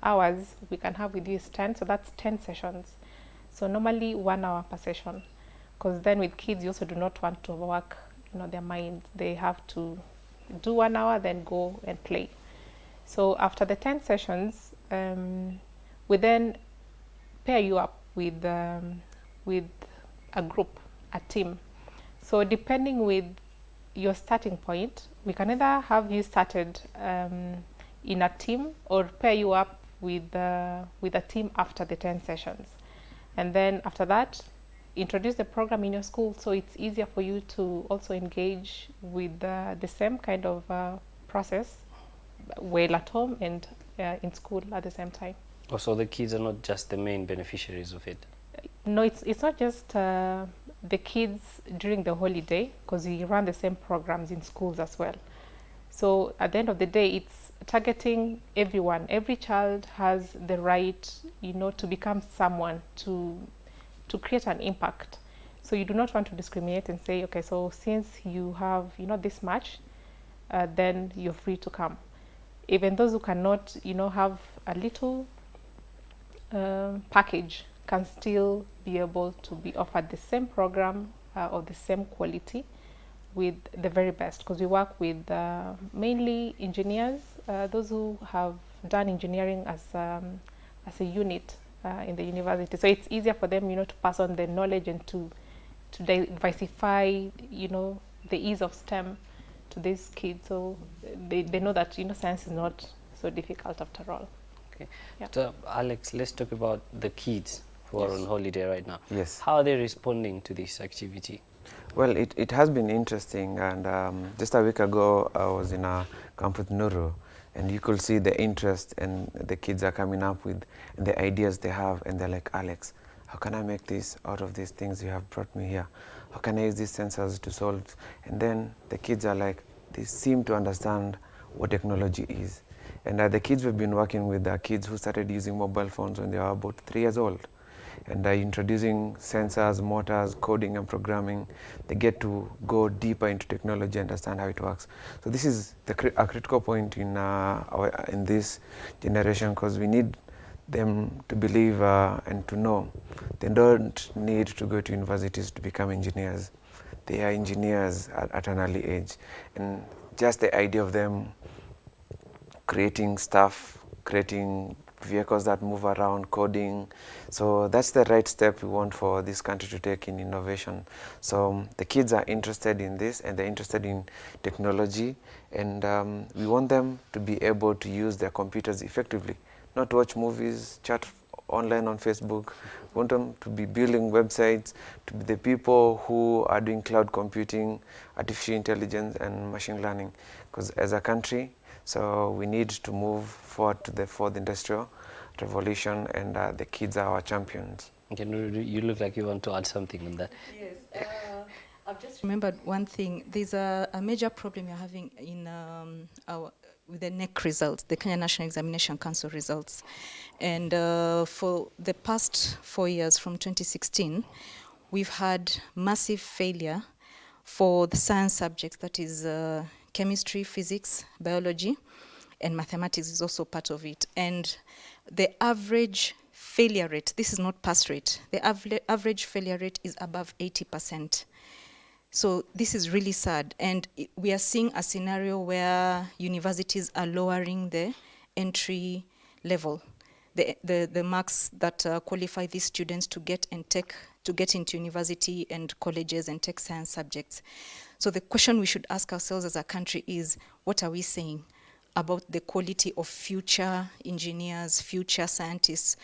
hours we can have with you is 10, so that's 10 sessions. So normally 1 hour per session, because then with kids you also do not want to overwork their minds. They have to do 1 hour, then go and play. So after the 10 sessions, we then pair you up with a group, a team. So depending with your starting point, we can either have you started in a team or pair you up with a team after the 10 sessions. And then after that, introduce the program in your school so it's easier for you to also engage with the same kind of process well at home and in school at the same time. Oh, so the kids are not just the main beneficiaries of it? No, it's not just the kids during the holiday, because we run the same programs in schools as well. So at the end of the day, it's targeting everyone. Every child has the right, you know, to become someone, to create an impact. So you do not want to discriminate and say, okay, so since you have, you know, this much, then you're free to come. Even those who cannot, you know, have a little package can still be able to be offered the same program of the same quality with the very best, because we work with mainly engineers, those who have done engineering as a unit in the university. So it's easier for them, you know, to pass on the knowledge and to diversify, you know, the ease of STEM to these kids. So they know that, you know, science is not so difficult after all. Okay. Yeah. So Alex, let's talk about the kids who are on holiday right now. Yes. How are they responding to this activity? Well, it has been interesting, and just a week ago I was in a camp with Nuru, and you could see the interest and the kids are coming up with and the ideas they have, and they're like, Alex, how can I make this out of these things you have brought me here? How can I use these sensors to solve? And then the kids are like, they seem to understand what technology is. And the kids we've been working with are kids who started using mobile phones when they were about 3 years old. And introducing sensors, motors, coding and programming, they get to go deeper into technology and understand how it works. So this is a critical point in this generation, because we need them to believe and to know they don't need to go to universities to become engineers. They are engineers at an early age. And just the idea of them creating stuff, creating vehicles that move around, coding. So that's the right step we want for this country to take in innovation. So the kids are interested in this, and they're interested in technology, and we want them to be able to use their computers effectively, not to watch movies, chat online on Facebook. We want them to be building websites, to be the people who are doing cloud computing, artificial intelligence and machine learning. Because as a country, so we need to move forward to the fourth industrial revolution, and the kids are our champions. Okay, you look like you want to add something on that. Yes, I've just remembered one thing. There's a major problem you're having in with the NEC results, the Kenya National Examination Council results. And for the past 4 years, from 2016, we've had massive failure for the science subjects, that is chemistry, physics, biology, and mathematics is also part of it. And the average failure rate, this is not pass rate, the average failure rate is above 80%. So this is really sad. And we are seeing a scenario where universities are lowering the entry level, the marks that qualify these students to get into university and colleges and take science subjects. So the question we should ask ourselves as a country is, what are we saying about the quality of future engineers, future scientists,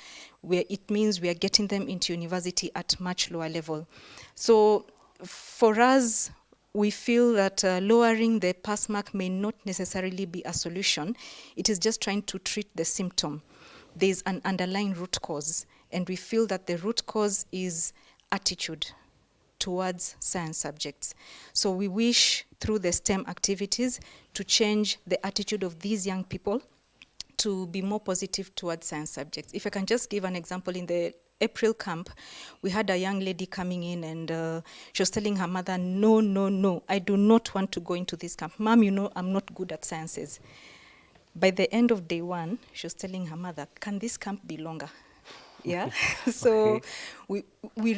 where it means we are getting them into university at much lower level. So for us, we feel that lowering the pass mark may not necessarily be a solution. It is just trying to treat the symptom. There's an underlying root cause, and we feel that the root cause is attitude towards science subjects. So we wish, through the STEM activities, to change the attitude of these young people to be more positive towards science subjects. If I can just give an example, in the April camp, we had a young lady coming in, and she was telling her mother, no, I do not want to go into this camp. Mom, you know, I'm not good at sciences. By the end of day one, she was telling her mother, can this camp be longer? Yeah, so we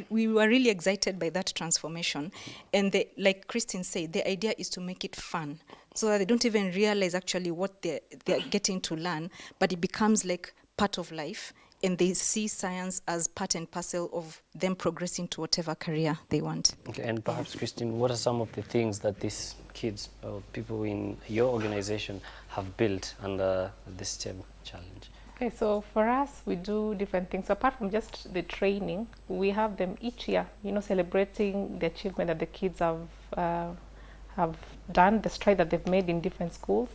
were really excited by that transformation. And like Christine said, the idea is to make it fun, so that they don't even realize actually what they're getting to learn, but it becomes like part of life, and they see science as part and parcel of them progressing to whatever career they want. Okay, and perhaps, Christine, what are some of the things that these kids or people in your organization have built under the STEM challenge? Okay, so for us, we do different things. So apart from just the training, we have them each year, celebrating the achievement that the kids have done, the stride that they've made in different schools.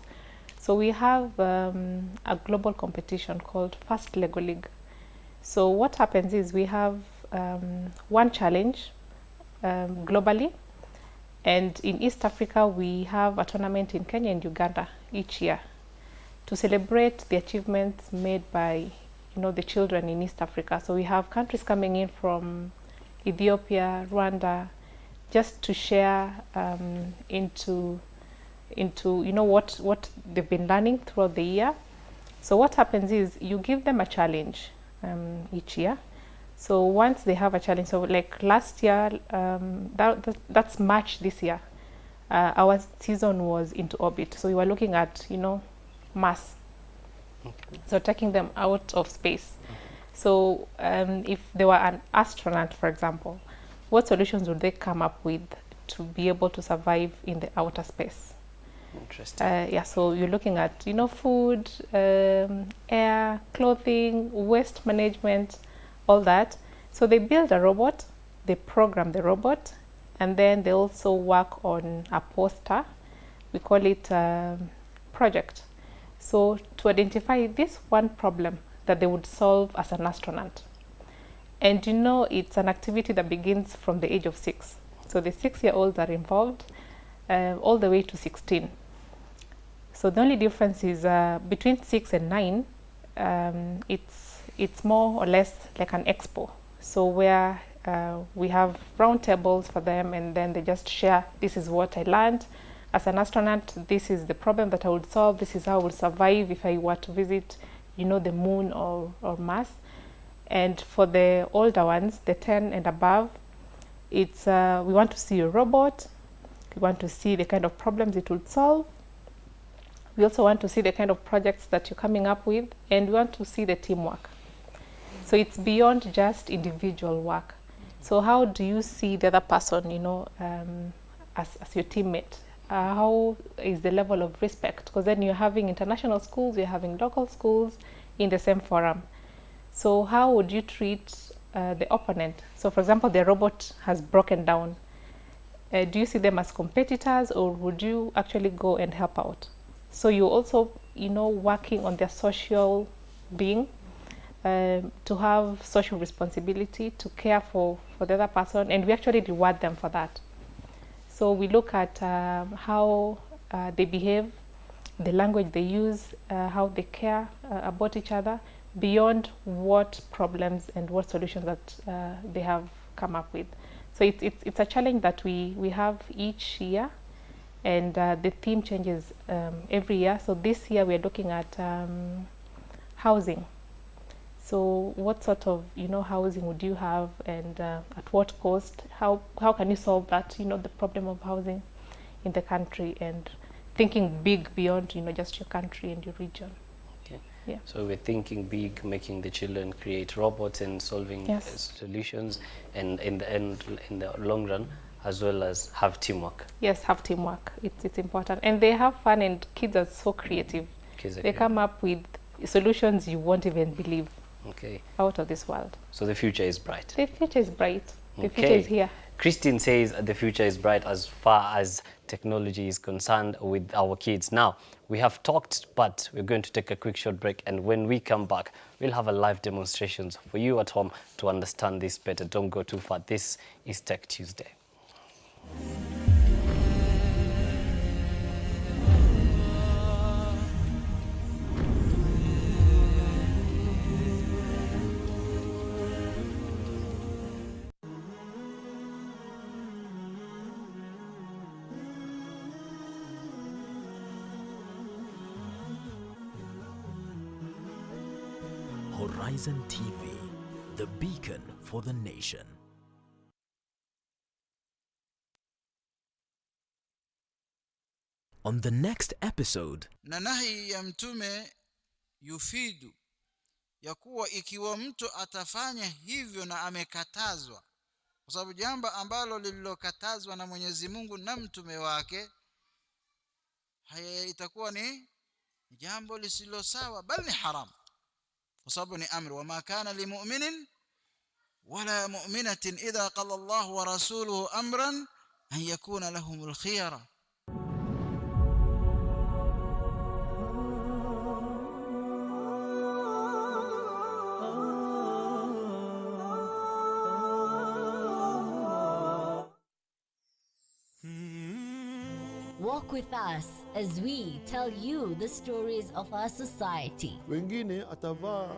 So we have a global competition called First Lego League. So what happens is we have one challenge globally, and in East Africa we have a tournament in Kenya and Uganda each year to celebrate the achievements made by the children in East Africa. So we have countries coming in from Ethiopia, Rwanda, just to share into what they've been learning throughout the year. So what happens is you give them a challenge each year. So once they have a challenge, so like last year, that's March this year, our season was into orbit. So we were looking at Mars. Okay. So taking them out of space. So if they were an astronaut, for example, what solutions would they come up with to be able to survive in the outer space? Interesting. Yeah, so you're looking at food, air, clothing, waste management, all that. So they build a robot, they program the robot, and then they also work on a poster. We call it project. So to identify this one problem that they would solve as an astronaut. And it's an activity that begins from the age of 6. So the 6-year-olds are involved all the way to 16. So the only difference is between 6 and 9, it's more or less like an expo. So where we have round tables for them, and then they just share, this is what I learned as an astronaut, this is the problem that I would solve, this is how I would survive if I were to visit, the moon or Mars. And for the older ones, the 10 and above, it's we want to see a robot, we want to see the kind of problems it would solve. We also want to see the kind of projects that you're coming up with, and we want to see the teamwork. So it's beyond just individual work. So how do you see the other person, as your teammate? How is the level of respect? Because then you're having international schools, you're having local schools in the same forum. So how would you treat the opponent? So for example, the robot has broken down. Do you see them as competitors, or would you actually go and help out? So you also, working on their social being, to have social responsibility, to care for the other person, and we actually reward them for that. So we look at how they behave, the language they use, how they care about each other, beyond what problems and what solutions that they have come up with. So it's a challenge that we have each year, and the theme changes every year. So this year we're looking at housing. So what sort of housing would you have, and at what cost? How can you solve that the problem of housing in the country, and thinking big beyond just your country and your region. Okay. Yeah. So we're thinking big, making the children create robots and solving solutions, and in the long run, as well as have teamwork. Yes, have teamwork. It's important, and they have fun, and kids are so creative. They come up with solutions you won't even believe. Okay. Out of this world. So the future is bright. The future is bright. The Okay. future is here. Christine says the future is bright as far as technology is concerned with our kids. Now, we have talked, but we're going to take a quick short break, and when we come back, we'll have a live demonstrations for you at home to understand this better. Don't go too far. This is Tech Tuesday. Horizon TV, the beacon for the nation. On the next episode, na nahi ya mtume yufidu ya kuwa ikiwa mtu atafanya hivyo na amekatazwa, kwa sababu jambo ambalo lililokatazwa na Mwenyezi Mungu na mtume wake haya itakuwa ni jambo lisilo sawa, bali ni haram, kwa sababu ni amri. Wama kana limu'minin wala mu'minatin idha qala Allah wa rasuluhu amran an yakuna lahumul khiyara. Walk with us as we tell you the stories of our society. Wengine atavaa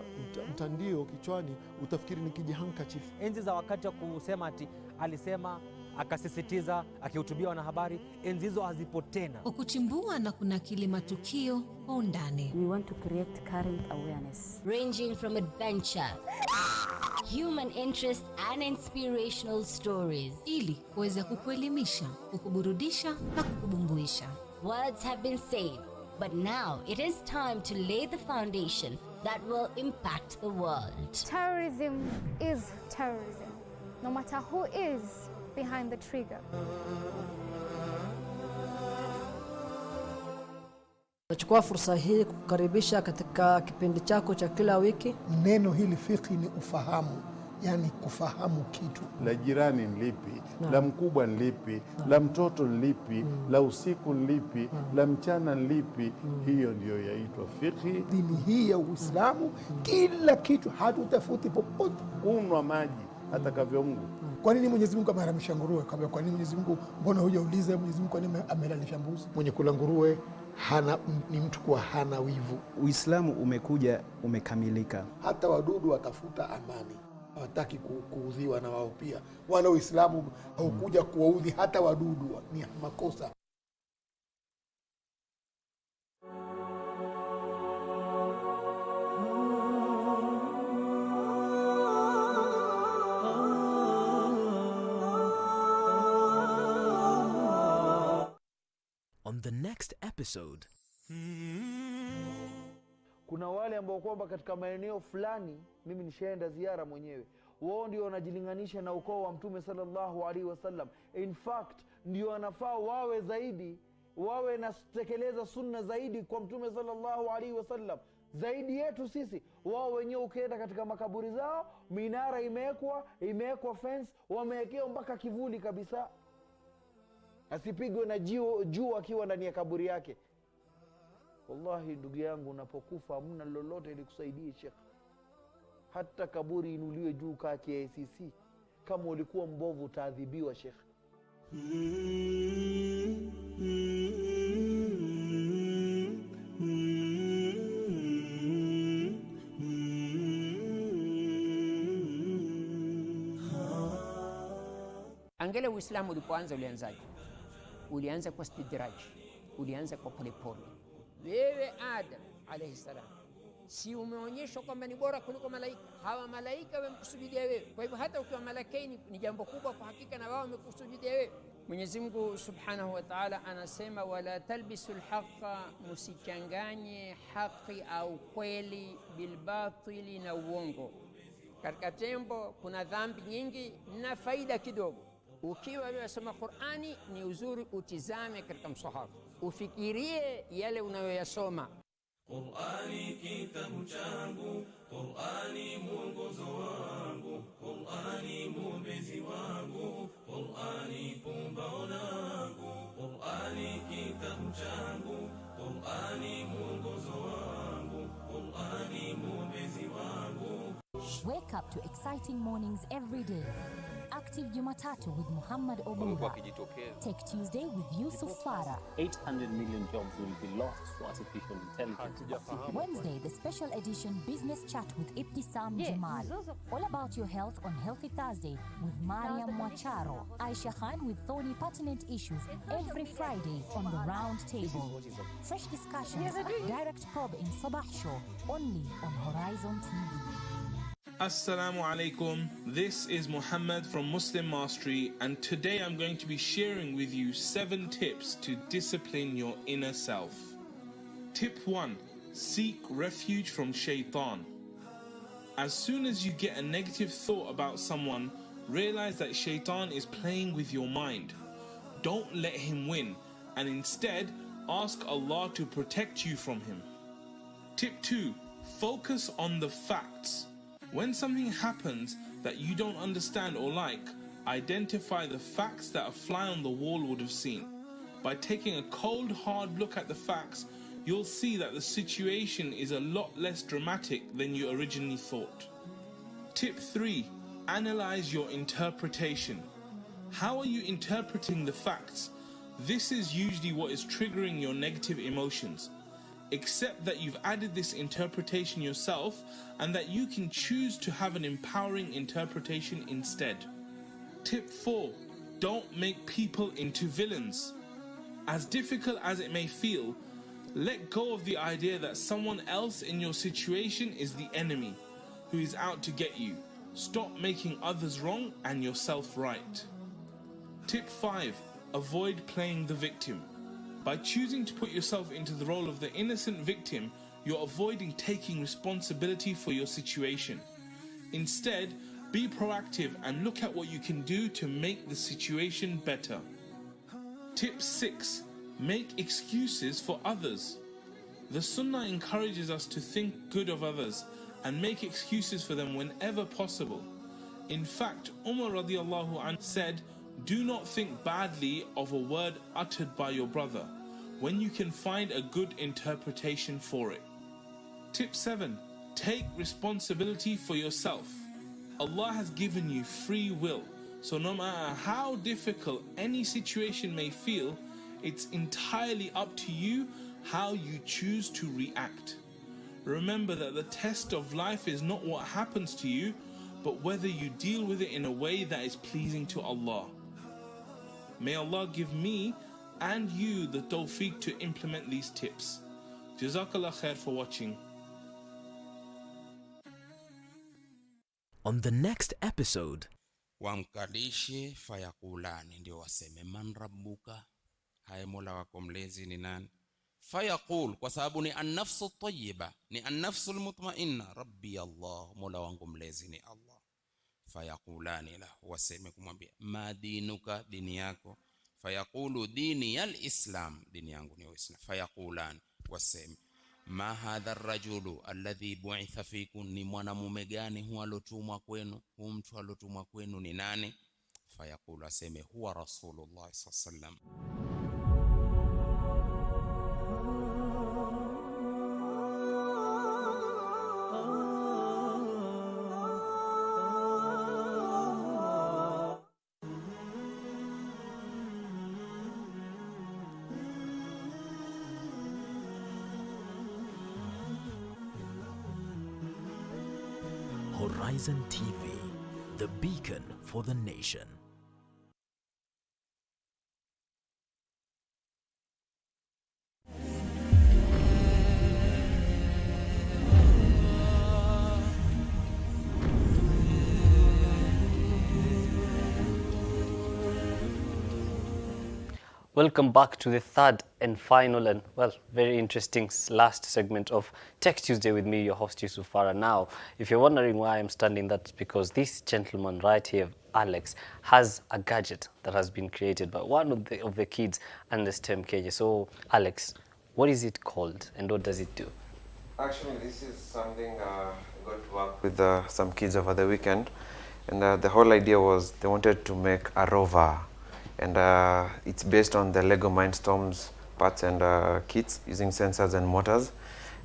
mtandio kichwani utafikiri ni kijihandkerchief. Enzi za wakati wa kusema ati alisema akasisitiza akihutubia wanahabari, enzi hizo hazipo tena. Kuchimbua na kunakili matukio kwa undani. We want to create current awareness, ranging from adventure, human interest and inspirational stories, ili kuweza kukuelimisha, kukuburudisha na kukubumbuisha. Words have been said, but now it is time to lay the foundation that will impact the world. Terrorism is terrorism, no matter who is behind the trigger. Nachukua fursa hii kukaribisha katika kipindi chako cha kila wiki. Neno hili fiqh ni ufahamu, yani kufahamu kitu. La jirani ni lipi, la mkubwa ni lipi, la mtoto ni lipi, la usiku ni lipi, la mchana ni lipi. Hiyo ndiyo yaitwa fiqh. Dini hii ya Uislamu kila kitu, hatutafuti popote. Kunwa maji atakavyo Mungu. Kwa nini Mwenyezi Mungu ameharamisha nguruwe? Kwa nini Mwenyezi Mungu, mbona hujauliza Mwenyezi Mungu kwa nini amelalisha mbuzi? Mwenye kula nguruwe ni mtu kuwa hana wivu. Uislamu umekuja umekamilika. Hata wadudu watafuta amani, hawataki kuudhiwa na wao pia. Wala Uislamu haukuja kuwaudhi hata wadudu, ni makosa. On the next episode, kuna wale ambao kwamba katika maeneo fulani, mimi nishaenda ziara mwenyewe, wao ndio wanajilinganisha na ukoo wa Mtume sallallahu alaihi wasallam. In fact ndio wanafaa wawe zaidi, wawe na tekeleza sunna zaidi kwa Mtume sallallahu alaihi wasallam zaidi yetu sisi. Wao wenyewe ukienda katika makaburi zao, minara imewekwa fence, wamewekea mpaka kivuli kabisa, asipigwe na jua akiwa ndani ya kaburi yake. Wallahi ndugu yangu, unapokufa hamna lolote ili kusaidie Sheikh. Hata kaburi inuliwe juu kaa KICC, kama ulikuwa mbovu utaadhibiwa Sheikh. Angalia Uislamu ulipoanza ulianzaje? Ulianza kwa istidraj, ulianza kwa polepole. Wewe Adam alayhi salam, si umeonyeshwa kwamba ni bora kuliko malaika? Hawa malaika wamekusujudia wewe, kwa hivyo hata ukiwa malakaini ni jambo kubwa kwa hakika, na wao wamekusujudia wewe. Mwenyezi Mungu Subhanahu wa Ta'ala anasema, wala talbisul haqqa, musichanganye haki au kweli bilbatili, na uongo. Katika tembo kuna dhambi nyingi na faida kidogo. Ukiwa unasoma Qur'ani, ni uzuri utizame katika msahafu, ufikirie yale unayoyasoma. Qur'ani kitabu changu, Qur'ani mwongozo wangu, Qur'ani mwombezi wangu, Qur'ani pumbao langu. Qur'ani kitabu changu, Qur'ani mwongozo wangu, Qur'ani mwombezi wangu. Wake up to exciting mornings every day. Active Jumatatu with Muhammad Obuga. Take Tuesday with Yusuf Farah. 800 million jobs will be lost to artificial intelligence. Wednesday, the special edition Business Chat with S.T.E.M Jamal. All about your health on Healthy Thursday with Mariam Mwacharo, Aisha Khan with thorny pertinent issues every Friday on the round table. Fresh discussions, direct probe in Sabah Show, only on Horizon TV. Assalamu alaikum. This is Muhammad from Muslim Mastery, and today I'm going to be sharing with you 7 tips to discipline your inner self. Tip 1. Seek refuge from shaitan. As soon as you get a negative thought about someone, realize that Shaitan is playing with your mind. Don't let him win, and instead ask Allah to protect you from him. Tip 2. Focus on the facts. When something happens that you don't understand or like, identify the facts that a fly on the wall would have seen. By taking a cold, hard look at the facts, you'll see that the situation is a lot less dramatic than you originally thought. Tip 3. Analyze your interpretation. How are you interpreting the facts? This is usually what is triggering your negative emotions. Accept that you've added this interpretation yourself and that you can choose to have an empowering interpretation instead. Tip 4. Don't make people into villains. As difficult as it may feel, let go of the idea that someone else in your situation is the enemy who is out to get you. Stop making others wrong and yourself right. Tip 5. Avoid playing the victim. By choosing to put yourself into the role of the innocent victim, you're avoiding taking responsibility for your situation. Instead, be proactive and look at what you can do to make the situation better. Tip 6. Make excuses for others. The Sunnah encourages us to think good of others and make excuses for them whenever possible. In fact, Umar radiallahu anhu said, "Do not think badly of a word uttered by your brother when you can find a good interpretation for it." Tip 7. Take responsibility for yourself. Allah has given you free will, so no matter how difficult any situation may feel, it's entirely up to you how you choose to react. Remember that the test of life is not what happens to you, but whether you deal with it in a way that is pleasing to Allah. May Allah give me and you the tawfiq to implement these tips. Jazakallah khair for watching. On the next episode, wamkalishe fayakulani, ndio waseme man rabbuka, haye mola wako mlezi ni nani? Fayaqul, kwa sababu ni an-nafsu tayyiba, ni an-nafsu al-mutma'inna, rabbi Allah, mola wangu mlezi ni Allah. Fayakulani la, waseme kumwambia ma dinuka, dini yako? Fayaqulu dini al-islam, dini yangu ni Uislamu. Fayakulani, waseme ma hadha ar-rajulu alladhi bu'itha fikum, ni mwanamume gani huwa alotumwa kwenu? Huyu mtu alotumwa kwenu ni nani? Fayaqulu, aseme huwa rasulullah sallallahu alaihi wasallam. Horizon TV, the beacon for the nation. Welcome back to the third and final and, well, very interesting last segment of Tech Tuesday with me, your host, Yusuf Farah. Now, if you're wondering why I'm standing, that's because this gentleman right here, Alex, has a gadget that has been created by one of the kids under S.T.E.M Kenya. So, Alex, what is it called and what does it do? Actually, this is something I got to work with some kids over the weekend. And the whole idea was they wanted to make a rover. And it's based on the Lego Mindstorms parts and kits using sensors and motors.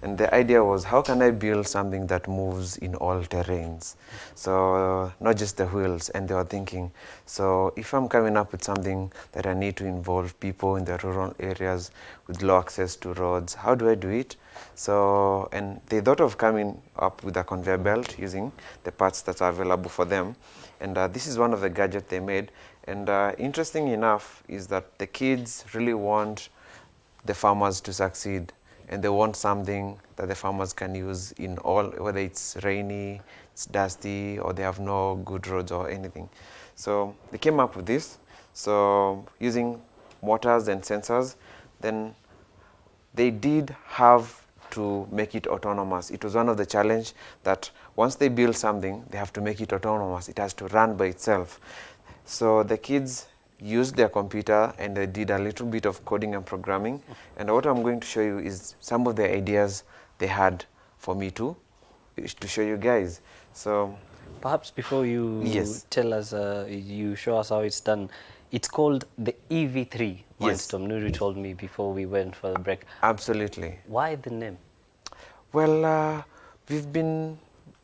And the idea was, how can I build something that moves in all terrains? So not just the wheels. And they were thinking, so if I'm coming up with something that I need to involve people in the rural areas with low access to roads, how do I do it? So, and they thought of coming up with a conveyor belt using the parts that are available for them. And this is one of the gadgets they made. And interesting enough is that the kids really want the farmers to succeed, and they want something that the farmers can use in all, whether it's rainy, it's dusty, or they have no good roads or anything. So they came up with this. So using motors and sensors, then they did have to make it autonomous. It was one of the challenge that once they build something, they have to make it autonomous. It has to run by itself. So the kids used their computer and they did a little bit of coding and programming. And what I'm going to show you is some of the ideas they had for me to show you guys. So perhaps before you tell us, you show us how it's done, it's called the EV3 Mindstorm. Nuru told me before we went for the break. Absolutely. Why the name? Well, we've been,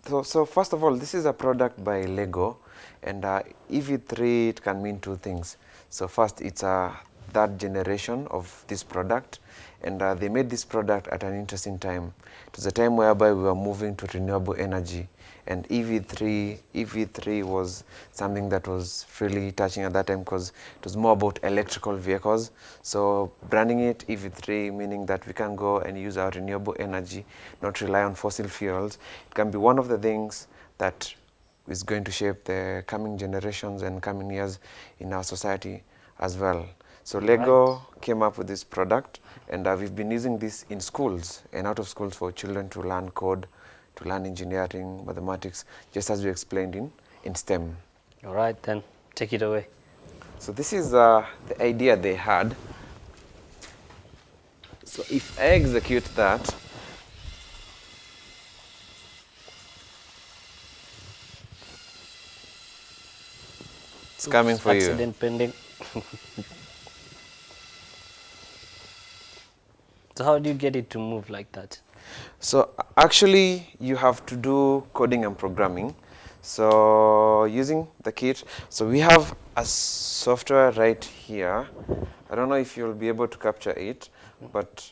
so first of all, this is a product by Lego, and EV3, it can mean two things. So first, it's a third generation of this product, and they made this product at an interesting time. It was a time whereby we were moving to renewable energy, and EV3 was something that was really touching at that time because it was more about electrical vehicles. So branding it EV3, meaning that we can go and use our renewable energy, not rely on fossil fuels. It can be one of the things that is going to shape the coming generations and coming years in our society as well. So Lego came up with this product, and we've been using this in schools and out of schools for children to learn code, to learn engineering, mathematics, just as we explained in STEM. All right, then, take it away. So this is the idea they had. So if I execute that, it's coming for you. Accident pending. So how do you get it to move like that? So actually, you have to do coding and programming. So using the kit, so we have a software right here. I don't know if you'll be able to capture it, but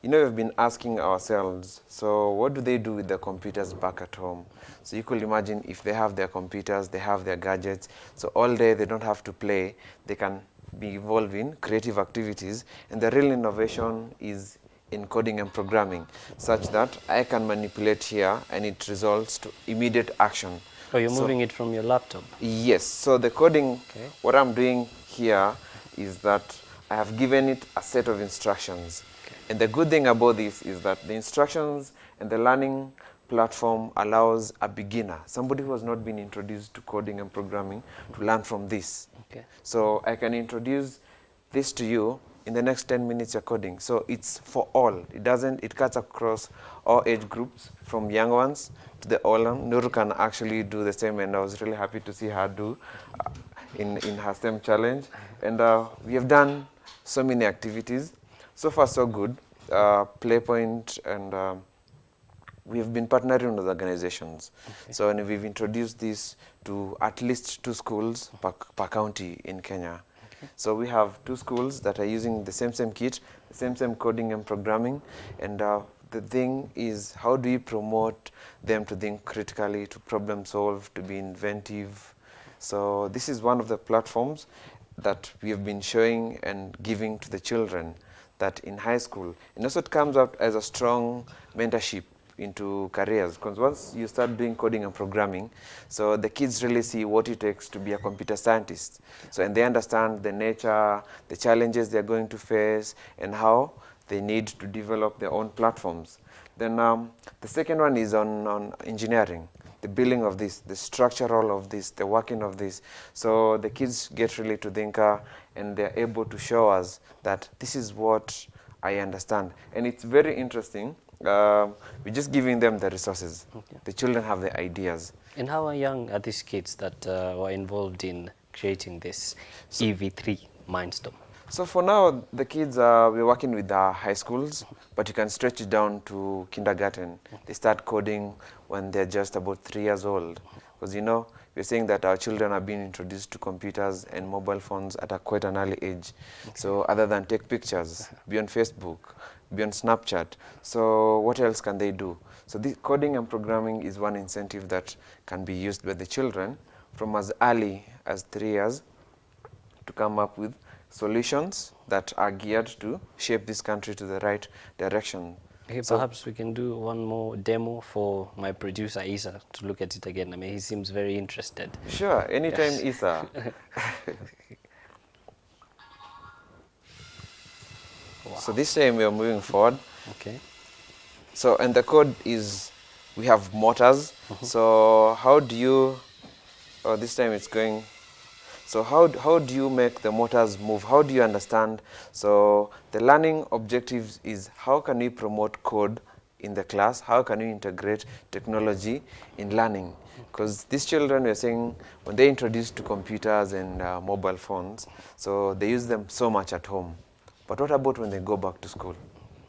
you know, we've been asking ourselves, so what do they do with their computers back at home? So you could imagine if they have their computers, they have their gadgets, so all day they don't have to play, they can be involved in creative activities, and the real innovation is in coding and programming, such that I can manipulate here and it results to immediate action. Oh, you're moving it from your laptop? Yes. So the coding, what I'm doing here is that I have given it a set of instructions. And the good thing about this is that the instructions and the learning platform allows a beginner, somebody who has not been introduced to coding and programming, to learn from this. Okay. So I can introduce this to you. In the next 10 minutes you're coding. So it's for all. It cuts across all age groups, from young ones to the older. Nuru can actually do the same, and I was really happy to see her do in her STEM challenge. And we have done so many activities. So far, so good. Playpoint, and we have been partnering with organizations. Okay. So and we've introduced this to at least 2 schools per county in Kenya. So we have 2 schools that are using the same kit, the same coding and programming, and the thing is, how do you promote them to think critically, to problem solve, to be inventive? So this is one of the platforms that we have been showing and giving to the children, that in high school, and also it comes up as a strong mentorship into careers, because once you start doing coding and programming, so the kids really see what it takes to be a computer scientist. So, and they understand the nature, the challenges they're going to face, and how they need to develop their own platforms. Then the second one is on engineering, the building of this, the structural of this, the working of this. So the kids get really to think, and they're able to show us that this is what I understand. And it's very interesting. We're just giving them the resources. Okay. The children have the ideas. And how young are these kids that were involved in creating this EV3 Mindstorm? So for now, the kids, we're working with the high schools, but you can stretch it down to kindergarten. They start coding when they're just about 3 years old. Because, you know, we're saying that our children are being introduced to computers and mobile phones at quite an early age. Okay. So other than take pictures, be on Facebook, be on Snapchat. So what else can they do? So this coding and programming is one incentive that can be used by the children from as early as 3 years to come up with solutions that are geared to shape this country to the right direction. Okay, so perhaps we can do one more demo for my producer Isa to look at it again. I mean, he seems very interested. Sure, anytime, yes. Isa. Wow. So this time we are moving forward. Okay. So, and the code is, we have motors. So how do you, oh, this time it's going, so how do you make the motors move? How do you understand? So the learning objectives is how can we promote code in the class? How can we integrate technology in learning? Because these children, we are saying, when they're introduced to computers and mobile phones, so they use them so much at home. But what about when they go back to school?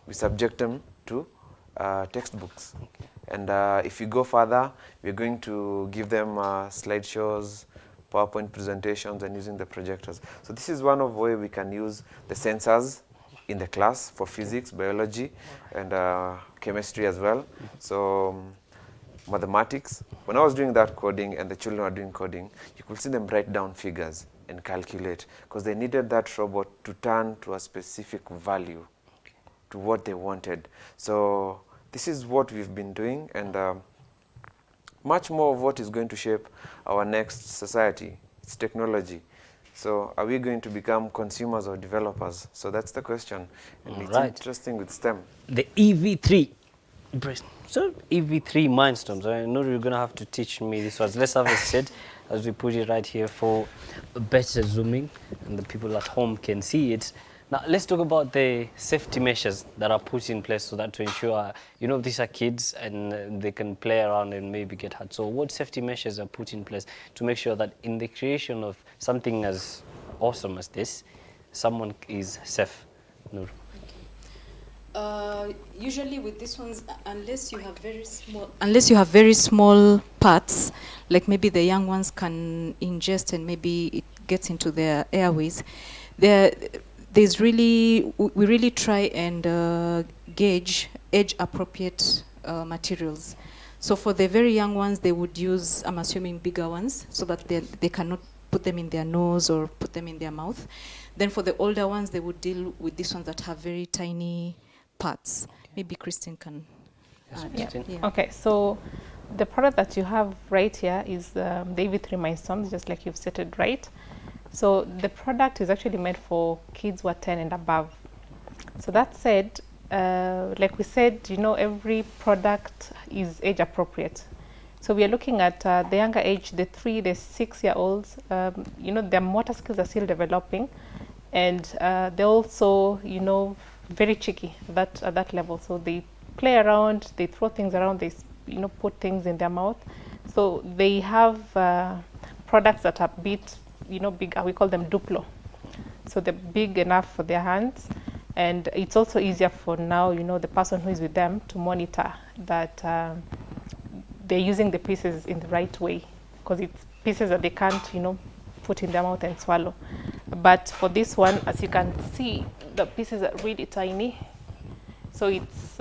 We subject them to textbooks. And if you go further, we're going to give them slideshows, PowerPoint presentations, and using the projectors. So this is one of the ways we can use the sensors in the class for physics, biology, and chemistry as well. So mathematics, when I was doing that coding and the children were doing coding, you could see them write down figures and calculate, because they needed that robot to turn to a specific value, to what they wanted. So this is what we've been doing, and much more of what is going to shape our next society. It's technology. So are we going to become consumers or developers? So that's the question. And it's interesting with STEM. The EV3. So EV3 milestones. I know you're going to have to teach me this one. Let's have a sit as we put it right here for better zooming, and the people at home can see it. Now, let's talk about the safety measures that are put in place so that to ensure, you know, these are kids and they can play around and maybe get hurt. So what safety measures are put in place to make sure that in the creation of something as awesome as this, someone is safe? Nur. Usually with these ones, unless you have very small parts, like maybe the young ones can ingest and maybe it gets into their airways, we really try and gauge age-appropriate materials. So for the very young ones, they would use, I'm assuming, bigger ones, so that they cannot put them in their nose or put them in their mouth. Then for the older ones, they would deal with these ones that have very tiny parts. Maybe Christine can add. Yeah. Okay, so the product that you have right here is the EV3 Mindstorms, just like you've stated, right? So the product is actually meant for kids who are 10 and above. So that said, like we said, you know, every product is age appropriate. So we are looking at the younger age, the 3, the 6-year-olds, you know, their motor skills are still developing, and they're also, you know, very cheeky at that level. So they play around, they throw things around, they, you know, put things in their mouth. So they have products that are bit, you know, big, we call them Duplo. So they're big enough for their hands, and it's also easier for now, you know, the person who is with them to monitor that they're using the pieces in the right way, because it's pieces that they can't, you know, put in their mouth and swallow. But for this one, as you can see, the pieces are really tiny. So it's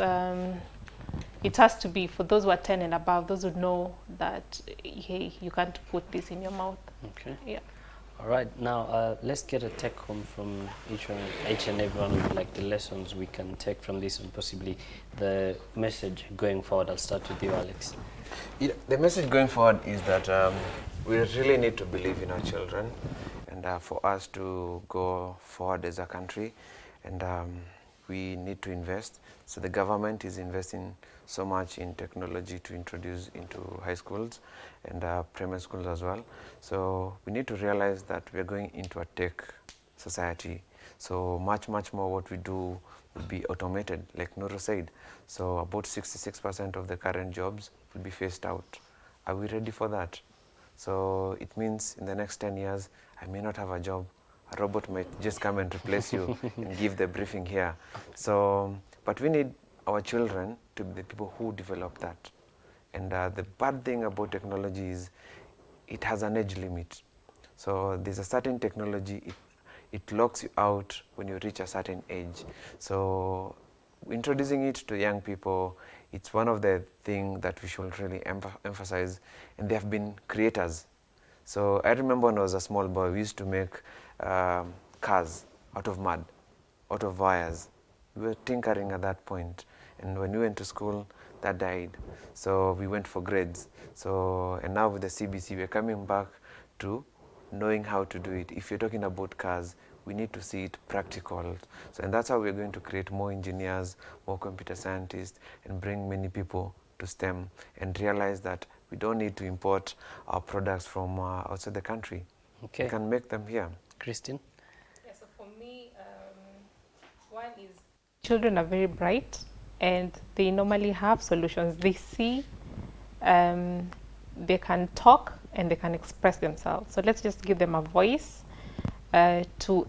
it has to be for those who are 10 and above, those who know that, hey, you can't put this in your mouth. Okay. Yeah. All right, now let's get a take home from each and everyone, with like the lessons we can take from this and possibly the message going forward. I'll start with you, Alex. Yeah, the message going forward is that we really need to believe in our children, and for us to go forward as a country, and we need to invest. So the government is investing so much in technology to introduce into high schools and primary schools as well. So we need to realize that we are going into a tech society. So much more what we do will be automated, like Nuru said. So about 66% of the current jobs will be phased out. Are we ready for that? So it means in the next 10 years, I may not have a job. A robot might just come and replace you and give the briefing here. So, but we need our children to be the people who develop that. And the bad thing about technology is it has an age limit. So there's a certain technology, it locks you out when you reach a certain age. So introducing it to young people, it's one of the things that we should really emphasize. And they have been creators. So I remember when I was a small boy, we used to make cars out of mud, out of wires. We were tinkering at that point. And when we went to school, that died. So we went for grades. So, and now with the CBC, we're coming back to knowing how to do it. If you're talking about cars, we need to see it practical. So, and that's how we're going to create more engineers, more computer scientists, and bring many people to STEM and realize that we don't need to import our products from outside the country. Okay. We can make them here. Christine? Yeah, so for me, one is children are very bright and they normally have solutions. They see, they can talk and they can express themselves. So let's just give them a voice to,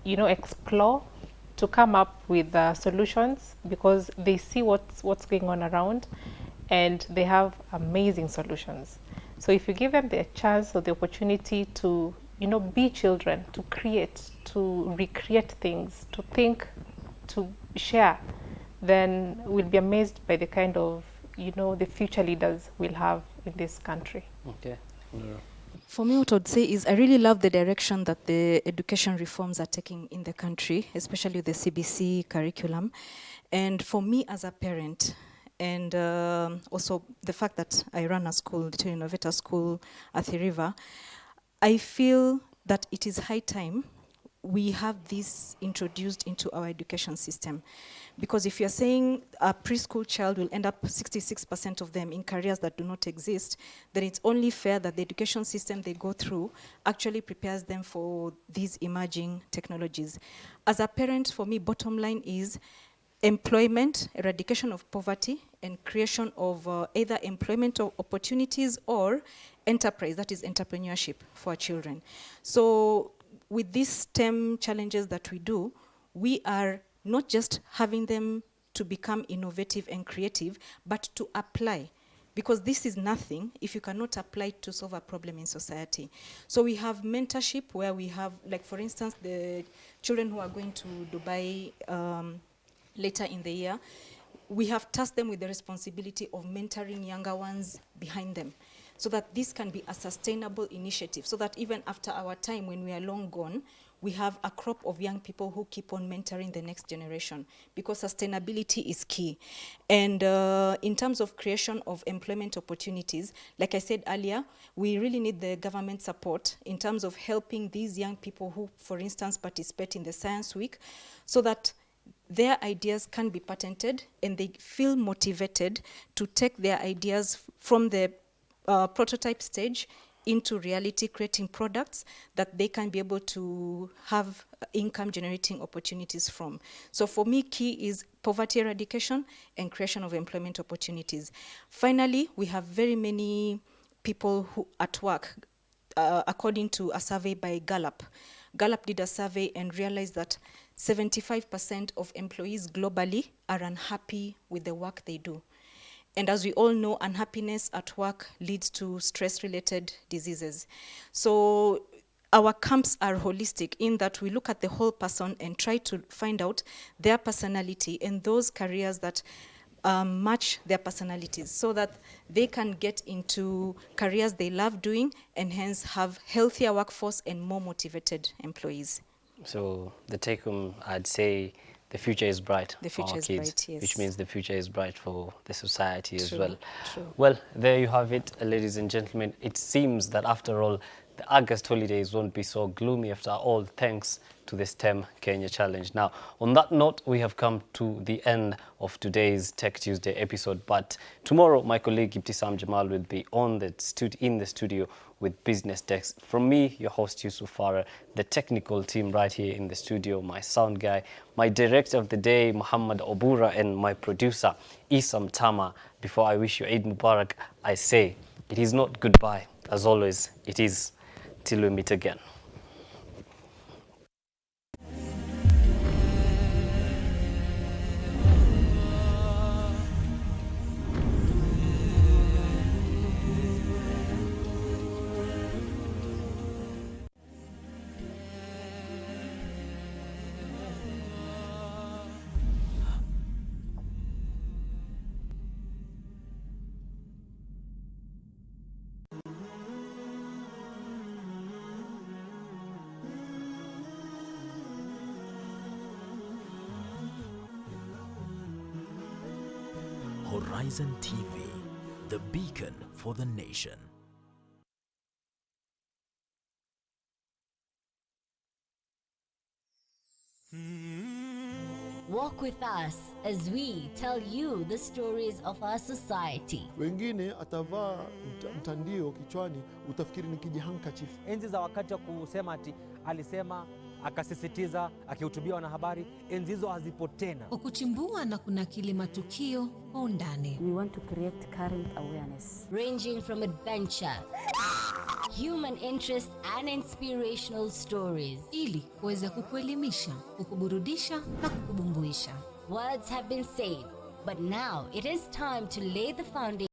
explore, to come up with solutions, because they see what's going on around and they have amazing solutions. So if you give them the chance or the opportunity to, be children, to create, to recreate things, to think, to share, then we'll be amazed by the kind of, the future leaders we'll have in this country. Okay. For me, what I would say is I really love the direction that the education reforms are taking in the country, especially the CBC curriculum. And for me as a parent, and also the fact that I run a school, the Innovator School at the River, I feel that it is high time we have this introduced into our education system. Because if you're saying a preschool child will end up 66% of them in careers that do not exist, then it's only fair that the education system they go through actually prepares them for these emerging technologies. As a parent, for me, bottom line is employment, eradication of poverty, and creation of either employment opportunities or enterprise, that is entrepreneurship for our children. So with these STEM challenges that we do, we are not just having them to become innovative and creative, but to apply. Because this is nothing if you cannot apply it to solve a problem in society. So we have mentorship where we have, like for instance, the children who are going to Dubai later in the year, we have tasked them with the responsibility of mentoring younger ones behind them, so that this can be a sustainable initiative, so that even after our time when we are long gone, we have a crop of young people who keep on mentoring the next generation, because sustainability is key. And in terms of creation of employment opportunities, like I said earlier, we really need the government support in terms of helping these young people who, for instance, participate in the Science Week, so that their ideas can be patented and they feel motivated to take their ideas from the prototype stage into reality, creating products that they can be able to have income generating opportunities from. So for me, key is poverty eradication and creation of employment opportunities. Finally, we have very many people who at work, according to a survey by Gallup. Gallup did a survey and realized that 75% of employees globally are unhappy with the work they do. And as we all know, unhappiness at work leads to stress-related diseases. So our camps are holistic in that we look at the whole person and try to find out their personality and those careers that match their personalities, so that they can get into careers they love doing and hence have healthier workforce and more motivated employees. So the take home, I'd say the future is bright for our kids, bright, yes. which means the future is bright for the society as well. True. Well, there you have it, ladies and gentlemen. It seems that after all, the August holidays won't be so gloomy after all, thanks to the S.T.E.M Kenya challenge. Now, on that note, we have come to the end of today's Tech Tuesday episode. But tomorrow, my colleague Ibtisam Jamal will be in the studio with Business Desk. From me, your host Yusuf Farah, the technical team right here in the studio, my sound guy, my director of the day, Muhammad Obura, and my producer, Isam Tama. Before I wish you Eid Mubarak, I say, it is not goodbye. As always, it is till we meet again. Horizon TV, the beacon for the nation. Walk with us as we tell you the stories of our society. Wengine atavaa mtandio kichwani, utafikiri ni kijihandkerchief. Enzi za wakati wa kusema ati alisema, akasisitiza, akihutubia wanahabari, enzi hizo hazipo tena. Kuchimbua na kunakili matukio kwa undani. We want to create current awareness. Ranging from adventure, human interest and inspirational stories. Ili kuweza kukuelimisha, kukuburudisha na kukubumbuisha. Words have been said, but now it is time to lay the foundation